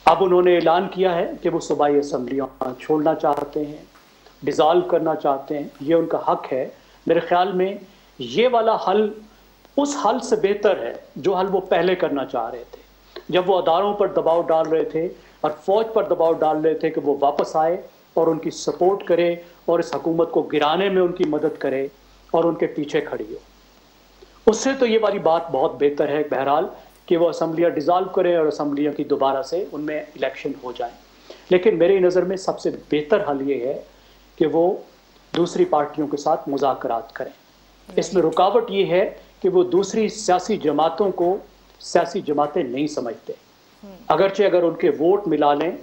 अब उन्होंने ऐलान किया है कि वो सूबाई असम्बलियाँ छोड़ना चाहते हैं, डिज़ाल्व करना चाहते हैं, ये उनका हक है। मेरे ख्याल में ये वाला हल उस हल से बेहतर है जो हल वो पहले करना चाह रहे थे, जब वो अदारों पर दबाव डाल रहे थे और फौज पर दबाव डाल रहे थे कि वो वापस आए और उनकी सपोर्ट करे और इस हुकूमत को गिराने में उनकी मदद करे और उनके पीछे खड़ी हो। उससे तो ये वाली बात बहुत बेहतर है बहरहाल कि वो असम्बलियाँ डिज़ाल्व करें और असम्बलियों की दोबारा से उनमें इलेक्शन हो जाए। लेकिन मेरी नज़र में सबसे बेहतर हल ये है कि वो दूसरी पार्टियों के साथ मुज़ाकरात करें। इसमें रुकावट ये है कि वो दूसरी सियासी जमातों को सियासी जमातें नहीं समझते। अगरचे अगर उनके वोट मिला लें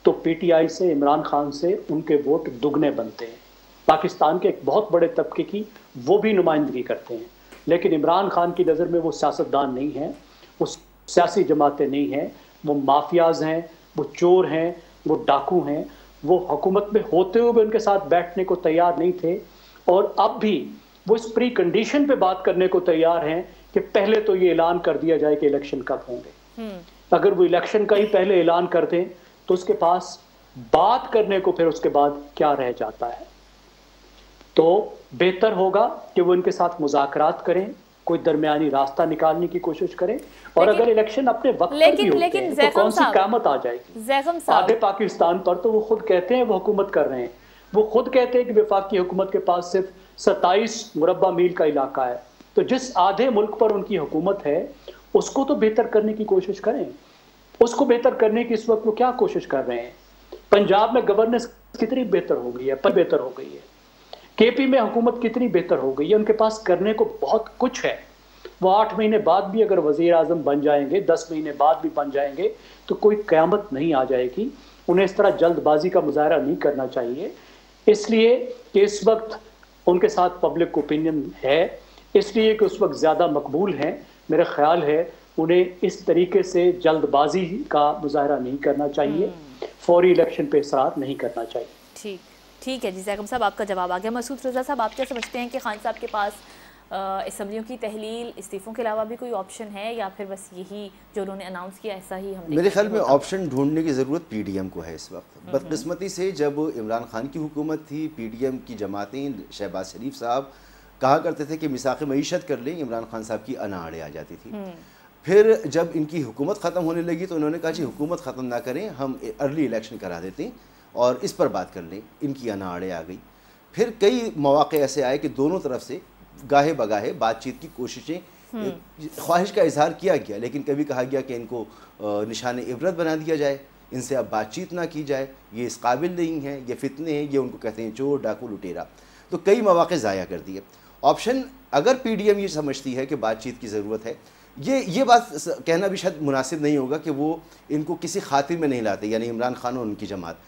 तो पीटीआई से, इमरान खान से उनके वोट दुगने बनते हैं। पाकिस्तान के एक बहुत बड़े तबके की वो भी नुमाइंदगी करते हैं, लेकिन इमरान खान की नज़र में वो सियासतदान नहीं हैं, वो सियासी जमातें नहीं हैं, वो माफियाज हैं, वो चोर हैं, वो डाकू हैं। वो हुकूमत में होते हुए भी उनके साथ बैठने को तैयार नहीं थे और अब भी वो इस प्री कंडीशन पे बात करने को तैयार हैं कि पहले तो ये ऐलान कर दिया जाए कि इलेक्शन कब होंगे। अगर वो इलेक्शन का ही पहले ऐलान कर दें तो उसके पास बात करने को फिर उसके बाद क्या रह जाता है। तो बेहतर होगा कि वो इनके साथ मुज़ाकरात करें, कोई दरमियानी रास्ता निकालने की कोशिश करें और अगर इलेक्शन अपने वक्त पर भी होते हैं तो कौन सी क़यामत आ जाएगी आधे पाकिस्तान पर। तो वो खुद कहते हैं वो हुकूमत कर रहे हैं, वो खुद कहते हैं कि वफाकी हुकूमत के पास सिर्फ 27 मुरब्बा मील का इलाका है। तो जिस आधे मुल्क पर उनकी हुकूमत है उसको तो बेहतर करने की कोशिश करें। उसको बेहतर करने की इस वक्त वो क्या कोशिश कर रहे हैं? पंजाब में गवर्नेंस कितनी बेहतर हो गई है, पर बेहतर हो गई है। केपी में हुकूमत कितनी बेहतर हो गई है। उनके पास करने को बहुत कुछ है। वो 8 महीने बाद भी अगर वज़ीर आज़म बन जाएंगे, 10 महीने बाद भी बन जाएंगे तो कोई क़यामत नहीं आ जाएगी। उन्हें इस तरह जल्दबाजी का मुजाहरा नहीं करना चाहिए, इसलिए कि इस वक्त उनके साथ पब्लिक ओपिनियन है, इसलिए कि उस वक्त ज़्यादा मकबूल हैं। मेरा ख्याल है उन्हें इस तरीके से जल्दबाजी का मुजाहरा नहीं करना चाहिए, फौरी इलेक्शन पे इसरार नहीं करना चाहिए। ठीक है जी ज़ैकम साहब, आपका जवाब आ गया। मसूद रज़ा साहब, आप क्या समझते हैं कि खान साहब के पास असम्बलियों की तहलील, इस्तीफ़ों के अलावा भी कोई ऑप्शन है या फिर बस यही जो उन्होंने अनाउंस किया ऐसा ही? हम मेरे ख्याल में ऑप्शन ढूंढने की ज़रूरत पीडीएम को है इस वक्त। बदकिस्मती से जब इमरान खान की हुकूमत थी, पीडीएम की जमातें, शहबाज शरीफ साहब कहा करते थे कि मिसाक़ मईशत कर लें, इमरान खान साहब की अनाड़े आ जाती थी। फिर जब इनकी हुकूमत ख़त्म होने लगी तो उन्होंने कहा जी हुकूमत ख़त्म ना करें, हम अर्ली इलेक्शन करा देते हैं और इस पर बात कर लें। इनकी अनाड़े आ गई। फिर कई मौक़े ऐसे आए कि दोनों तरफ से गाहे बगाहे बातचीत की कोशिशें, ख्वाहिश का इजहार किया गया, लेकिन कभी कहा गया कि इनको निशान इबरत बना दिया जाए, इनसे अब बातचीत ना की जाए, ये इस काबिल नहीं है, ये फितने हैं, ये उनको कहते हैं चोर, डाकू, लुटेरा। तो कई मौक़े ज़ाया कर दिए। ऑप्शन अगर पीडीएम ये समझती है कि बातचीत की ज़रूरत है, ये बात कहना भी शायद मुनासिब नहीं होगा कि वो इनको किसी खातिर में नहीं लाते, यानी इमरान खान और उनकी जमात।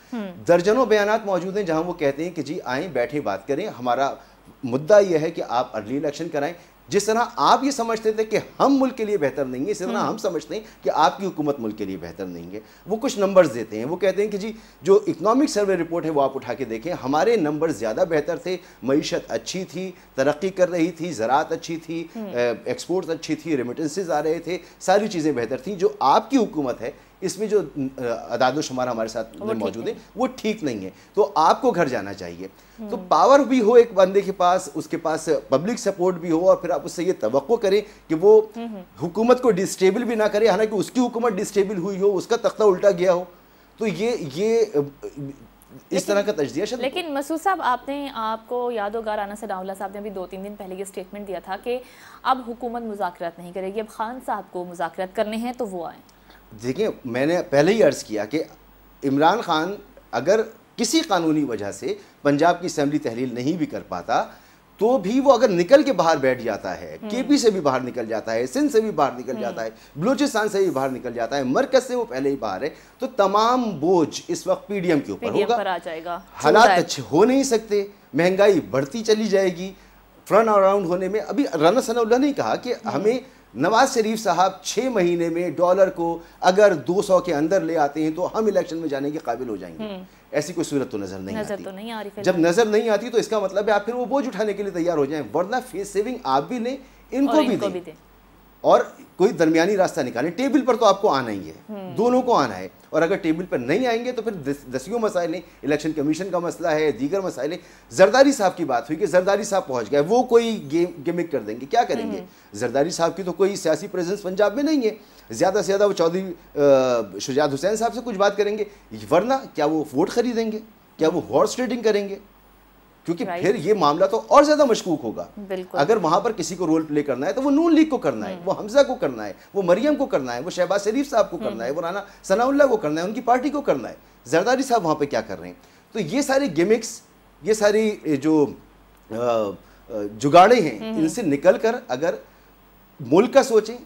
दर्जनों बयानात मौजूद हैं जहां वो कहते हैं कि जी आएँ, बैठे, बात करें, हमारा मुद्दा यह है कि आप अर्ली इलेक्शन कराएं। जिस तरह आप ये समझते थे कि हम मुल्क के लिए बेहतर नहीं है, इसी तरह हम समझते हैं कि आपकी हुकूमत मुल्क के लिए बेहतर नहीं है। वो कुछ नंबर्स देते हैं, वो कहते हैं कि जी जो इकोनॉमिक सर्वे रिपोर्ट है वो आप उठा के देखें, हमारे नंबर ज़्यादा बेहतर थे, मईशत अच्छी थी, तरक्की कर रही थी, ज़राअत अच्छी थी, एक्सपोर्ट्स अच्छी थी, रेमिटेंसेज आ रहे थे, सारी चीज़ें बेहतर थी। जो आपकी हुकूमत है इसमें जो अदाद शुमार हमारे साथ मौजूद है वो ठीक नहीं है, तो आपको घर जाना चाहिए। तो पावर भी हो एक बंदे के पास, उसके पास पब्लिक सपोर्ट भी हो, और फिर आप उससे ये तवक्को करें कि वो हुकूमत को डिस्टेबल भी ना करे, हालांकि उसकी हुकूमत डिस्टेबल हुई हो, उसका तख्ता उल्टा गया हो, तो ये इस तरह का तजदिया शब्द। लेकिन मसूद साहब, आपको याद होगा राना सनाउल्लाह साहब ने अभी 2-3 दिन पहले ये स्टेटमेंट दिया था कि अब हुकूमत मुज़ाकरात नहीं करेगी, अब खान साहब को मुज़ाकरात करने हैं तो वो आए। देखिए, मैंने पहले ही अर्ज़ किया कि इमरान खान अगर किसी कानूनी वजह से पंजाब की असेंबली तहलील नहीं भी कर पाता, तो भी वो अगर निकल के बाहर बैठ जाता है, केपी से भी बाहर निकल जाता है, सिंध से भी बाहर निकल जाता है, बलूचिस्तान से भी बाहर निकल जाता है, मरकज से वो पहले ही बाहर है, तो तमाम बोझ इस वक्त पीडीएम के ऊपर होगा। आ जाएगा। हालात अच्छे हो नहीं सकते, महंगाई बढ़ती चली जाएगी, फ्रंट अराउंड होने में। अभी राना सनाउल्लाह ने कहा कि हमें नवाज शरीफ साहब 6 महीने में डॉलर को अगर 200 के अंदर ले आते हैं तो हम इलेक्शन में जाने के काबिल हो जाएंगे। ऐसी कोई सूरत तो नजर नहीं आती। जब नजर नहीं आती तो इसका मतलब है आप फिर वो बोझ उठाने के लिए तैयार हो जाएं, वरना फेस सेविंग आप भी लें, इनको भी दें, और कोई दरमियानी रास्ता निकालें। टेबल पर तो आपको आना ही है, दोनों को आना है, और अगर टेबल पर नहीं आएंगे तो फिर दसियों मसाइल हैं, इलेक्शन कमीशन का मसला है, दीगर मसाइल हैं। जरदारी साहब की बात हुई कि जरदारी साहब पहुंच गए, वो कोई गिमिक कर देंगे, क्या करेंगे? जरदारी साहब की तो कोई सियासी प्रेजेंस पंजाब में नहीं है, ज़्यादा से ज़्यादा वो चौधरी शुजात हुसैन साहब से कुछ बात करेंगे, वरना क्या वो वोट खरीदेंगे, क्या वो हॉर्स ट्रेडिंग करेंगे? क्योंकि फिर ये मामला तो और ज्यादा मशकूक होगा। अगर वहां पर किसी को रोल प्ले करना है तो वो नून लीग को करना है, वो हमजा को करना है, वो मरियम को करना है, वो शहबाज शरीफ साहब को करना है, वो राना सनाउल्लाह को करना है, उनकी पार्टी को करना है। जरदारी साहब वहां पे क्या कर रहे हैं? तो ये सारे गिमिक्स, ये सारी जो जुगाड़े हैं, इनसे निकल कर अगर मुल्क का सोचें,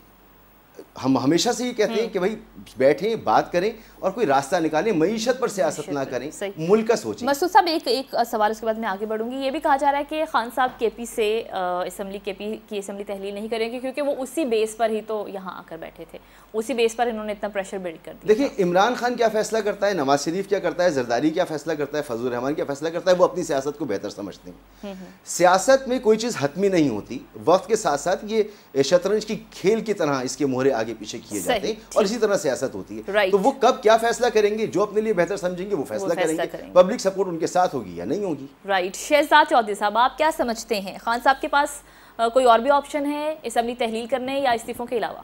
हम हमेशा से ये कहते हैं कि भाई बैठें, बात करें और कोई रास्ता निकालें, मईशत पर सियासत ना करें, मुल्क का सोचें। मसूद साहब, एक सवाल उसके बाद मैं आगे बढ़ूंगी। ये भी कहा जा रहा है कि खान साहब केपी से केपी की असेंबली तहलील नहीं करेंगे क्योंकि वो उसी बेस पर ही तो यहाँ आकर बैठे थे, उसी बेस पर इन्होंने इतना प्रेशर बिल्ड कर दिया। देखिए, इमरान खान क्या फैसला करता है, नवाज शरीफ क्या करता है, जरदारी क्या फैसला करता है, फजल रहमान क्या फैसला करता है, वो अपनी सियासत को बेहतर समझते हैं। सियासत में कोई चीज़ हतमी नहीं होती, वक्त के साथ साथ ये शतरंज की खेल की तरह इसके मोहरे आगे पीछे किए जाते हैं, और इसी तरह सियासत होती है। तो वो कब क्या फैसला करेंगे, जो अपने लिए बेहतर समझेंगे वो फैसला करेंगे। पब्लिक सपोर्ट उनके साथ होगी या नहीं होगी। राइट। शहजाद चौधरी साहब, आप क्या समझते हैं, खान साहब के पास कोई और भी ऑप्शन है असेंबली तहलील करने या इस्तीफों के अलावा?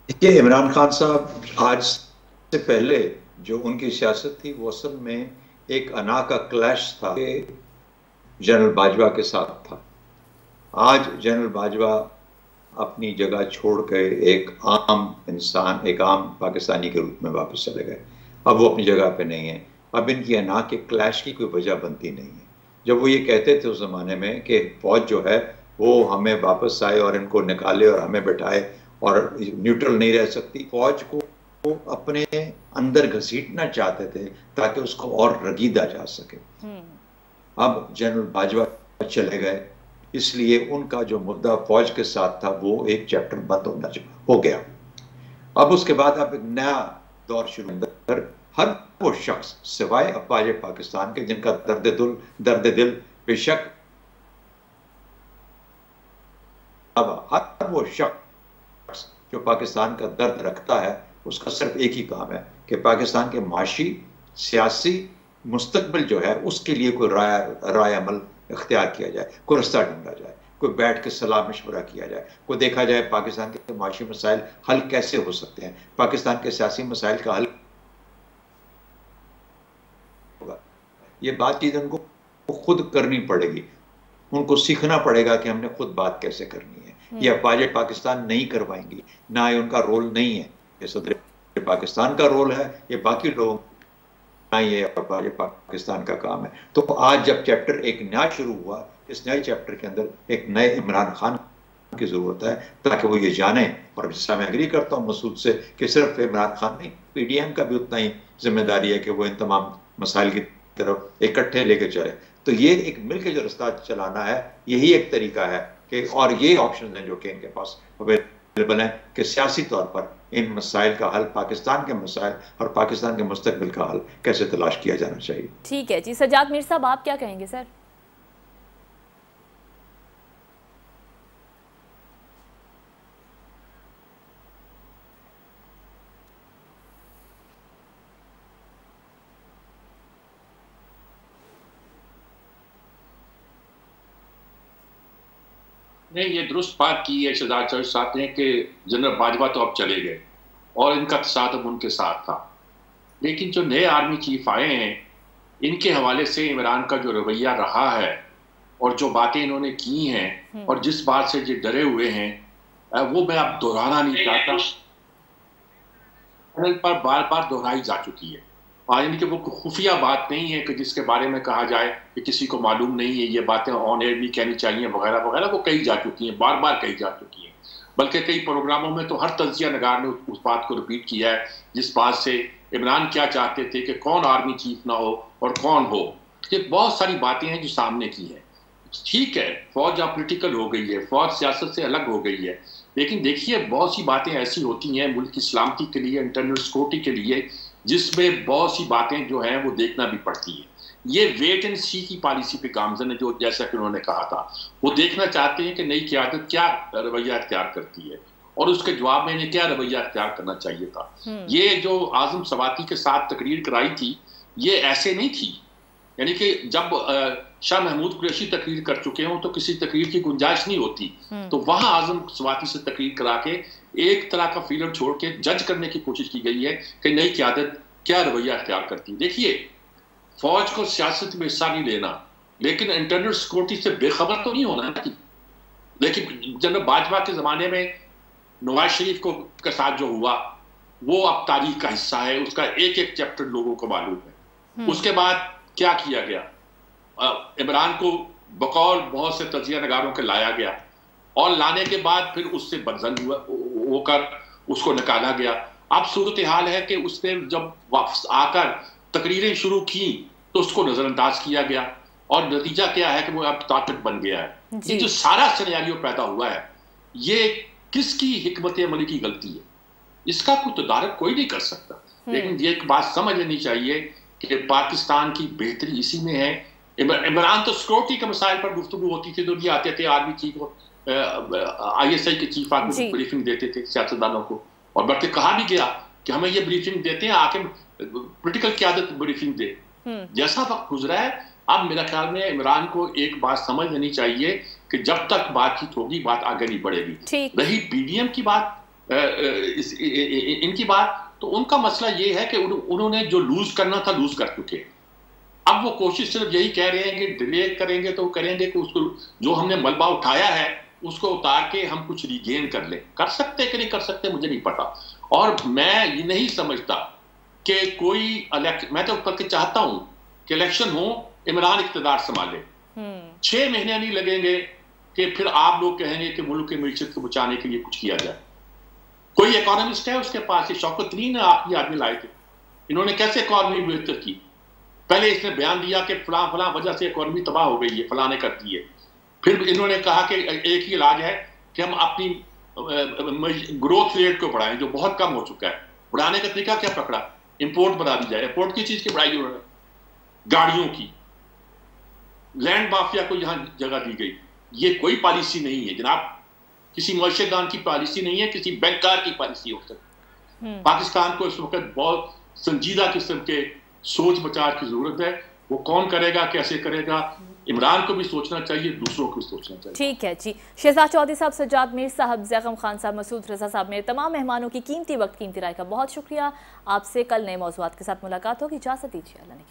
देखिए, इमरान खान साहब आज से पहले जो उनकी सियासत थी वो असल में एक अना का क्लैश था, जनरल बाजवा के साथ था। आज जनरल बाजवा अपनी जगह छोड़ के एक आम इंसान, एक आम पाकिस्तानी के रूप में वापस चले गए। अब वो अपनी जगह पे नहीं है। अब इनकी अना के क्लैश की कोई वजह बनती नहीं है। जब वो ये कहते थे उस ज़माने में कि फौज जो है वो हमें वापस आए और इनको निकाले और हमें बैठाए और न्यूट्रल नहीं रह सकती, फौज को अपने अंदर घसीटना चाहते थे ताकि उसको और रगीदा जा सके। अब जनरल बाजवा चले गए, इसलिए उनका जो मुद्दा फौज के साथ था वो एक चैप्टर बंद हो गया। अब उसके बाद अब एक नया दौर शुरू कर हर वो शख्स सिवाय अफवाज पाकिस्तान के जिनका दर्द दिल बेशक, अब हर वो शख्स जो पाकिस्तान का दर्द रखता है उसका सिर्फ एक ही काम है कि पाकिस्तान के माशी सियासी मुस्तकबिल जो है उसके लिए कोई राय अमल इख्तियार किया जाए, कोई रास्ता ढूंढा जाए, कोई बैठ के सलाह मशवरा किया जाए, कोई देखा जाए पाकिस्तान के माशी मसाइल हल कैसे हो सकते हैं, पाकिस्तान के सियासी मसाइल का हल होगा। ये बातचीत उनको खुद करनी पड़ेगी, उनको सीखना पड़ेगा कि हमने खुद बात कैसे करनी है। ये अफवाज पाकिस्तान नहीं करवाएंगी, ना ये उनका रोल नहीं है, ये सदर पाकिस्तान का रोल है, ये बाकी लोग ये पाकिस्तान का काम है। तो आज जब चैप्टर एक नया शुरू हुआ, इस नए चैप्टर के अंदर एक नए इमरान खान की जरूरत है ताकि वो ये जाने, और जिससे मैं एग्री करता हूँ मसूद से कि सिर्फ इमरान खान नहीं, पीडीएम का भी उतना ही जिम्मेदारी है कि वो इन तमाम मसाइल की तरफ इकट्ठे लेके चले तो ये एक मिलकर जो रास्ता चलाना है, यही एक तरीका है कि, और ये ऑप्शन हैं जो कि इनके पास अवेलेबल है कि सियासी तौर पर इन मसाइल का हल, पाकिस्तान के मसाइल और पाकिस्तान के मुस्तकबिल का हल कैसे तलाश किया जाना चाहिए। ठीक है जी, सज्जाद मीर साहब आप क्या कहेंगे सर? नहीं, ये दुरुस्त बात की है शहजाद चौधरी साहब ने कि जनरल बाजवा तो अब चले गए और इनका तसादुम उनके साथ था, लेकिन जो नए आर्मी चीफ आए हैं इनके हवाले से इमरान का जो रवैया रहा है और जो बातें इन्होंने की हैं और जिस बात से ये डरे हुए हैं, वो मैं अब दोहराना नहीं चाहता, चैनल पर बार बार दोहराई जा चुकी है। और इनकी वो खुफिया बात नहीं है कि जिसके बारे में कहा जाए कि किसी को मालूम नहीं है, ये बातें ऑन एयर नहीं कहनी चाहिए वगैरह वगैरह, वो कही जा चुकी हैं, बार बार कही जा चुकी हैं। बल्कि कई प्रोग्रामों में तो हर तजिया नगार ने उस बात को रिपीट किया है जिस बात से इमरान क्या चाहते थे कि कौन आर्मी चीफ ना हो और कौन हो। ये बहुत सारी बातें हैं जो सामने की हैं। ठीक है, फौज अपॉलिटिकल हो गई है, फौज सियासत से अलग हो गई है, लेकिन देखिए बहुत सी बातें ऐसी होती हैं मुल्क की सलामती के लिए, इंटरनल सिक्योरिटी के लिए, जिसमें बहुत सी बातें जो हैं वो देखना भी पड़ती है। ये वेट एंड सी की पॉलिसी पे गामजन है, जो जैसा कि उन्होंने कहा था, वो देखना चाहते हैं कि नई क़यादत क्या रवैया इख्तियार करती है और उसके जवाब में इन्हें क्या रवैया इख्तियार करना चाहिए था। ये जो आज़म सवाती के साथ तकरीर कराई थी, ये ऐसे नहीं थी, यानी कि जब शाह महमूद कुरैशी तकरीर कर चुके हों तो किसी तकरीर की गुंजाइश नहीं होती, तो वहां आज़म सवाती से तकरीर करा के एक तरह का फीलर छोड़ के जज करने की कोशिश की गई है कि नई क़यादत क्या रवैया इख्तियार करती है। देखिए, फौज को सियासत में हिस्सा नहीं लेना, लेकिन इंटरनल सिक्योरिटी से बेखबर तो नहीं होना चाहिए। लेकिन जनरल बाजवा के ज़माने में नवाज शरीफ को के साथ जो हुआ वो अब तारीख का हिस्सा है, उसका एक एक चैप्टर लोगों को मालूम है। उसके बाद क्या किया गया, इमरान को बकौल बहुत से तजिया नगारों के लाया गया और लाने के बाद फिर उससे बदजन होकर उसको निकाला गया। अब सूरत हाल है कि उसने जब वापस आकर तकरीरें शुरू की तो उसको नजरअंदाज किया गया और नतीजा क्या है कि वो अब ताकत बन गया है। ये जो सारा सिनेरियो पैदा हुआ है, ये किसकी हिकमत अमली की गलती है, इसका कोई तदारक कोई नहीं कर सकता। लेकिन ये एक बात समझ लेनी चाहिए कि पाकिस्तान की बेहतरी इसी में है। इमरान तो सिक्योरिटी के मसाइल पर गुफ्तगू होती थी तो ये आते थे आर्मी चीफ को, ISI के चीफ आके ब्रीफिंग देते थे सियासतदानों को, और बल्कि कहा भी गया कि हमें ये ब्रीफिंग देते हैं, आके पॉलिटिकल क़यादत ब्रीफिंग दे। जैसा वक्त गुजरा है, अब मेरा ख्याल में इमरान को एक बात समझ लेनी चाहिए कि जब तक बातचीत होगी बात आगे नहीं बढ़ेगी। रही PDM की बात, इनकी बात, तो उनका मसला ये है कि उन्होंने जो लूज करना था लूज कर चुके। अब वो कोशिश सिर्फ यही कह रहे हैं कि डिले करेंगे तो करेंगे कि उसको जो हमने मलबा उठाया है उसको उतार के हम कुछ रिगेन कर लें। कर सकते कि नहीं कर सकते मुझे नहीं पता, और मैं ये नहीं समझता कि कोई मैं तो करके चाहता हूं कि इलेक्शन हो, इमरान इख्तिदार संभाले, 6 महीने नहीं लगेंगे कि फिर आप लोग कहेंगे कि मुल्क की मीशत को बचाने के लिए कुछ किया जाए। कोई इकोनॉमिस्ट है उसके पास, शौकत तरीन आपकी आदमी लाए थे, इन्होंने कैसे इकोनॉमी बेहतर की। पहले इसने बयान दिया कि फलां फलां वजह से इकोनॉमी तबाह हो गई है, फलां ने कर दी है। फिर इन्होंने कहा कि एक ही इलाज है कि हम अपनी ग्रोथ रेट को बढ़ाएं जो बहुत कम हो चुका है। बढ़ाने का तरीका क्या पकड़ा, इंपोर्ट बढ़ा दी जाए। इंपोर्ट की चीज की बढ़ाई उन्होंने, गाड़ियों की, लैंड माफिया को यहां जगह दी गई। ये कोई पॉलिसी नहीं है जनाब, किसी मुआशरदान की पॉलिसी नहीं है, किसी बैंकर की पॉलिसी हो सकती। पाकिस्तान को इस वक्त बहुत संजीदा किस्म के सोच विचार की जरूरत है। वो कौन करेगा, कैसे करेगा, इमरान को भी सोचना चाहिए, दूसरों को भी सोचना चाहिए। ठीक है जी। शहजाद चौधरी साहब, सज्जाद मीर साहब, ज़ैगम खान साहब, मसूद रजा साहब, मेरे तमाम मेहमानों की कीमती वक्त कीमती राय का बहुत शुक्रिया। आपसे कल नए मौज़ूआत के साथ मुलाकात होगी। इजाज़त दीजिए, अल्लाह ने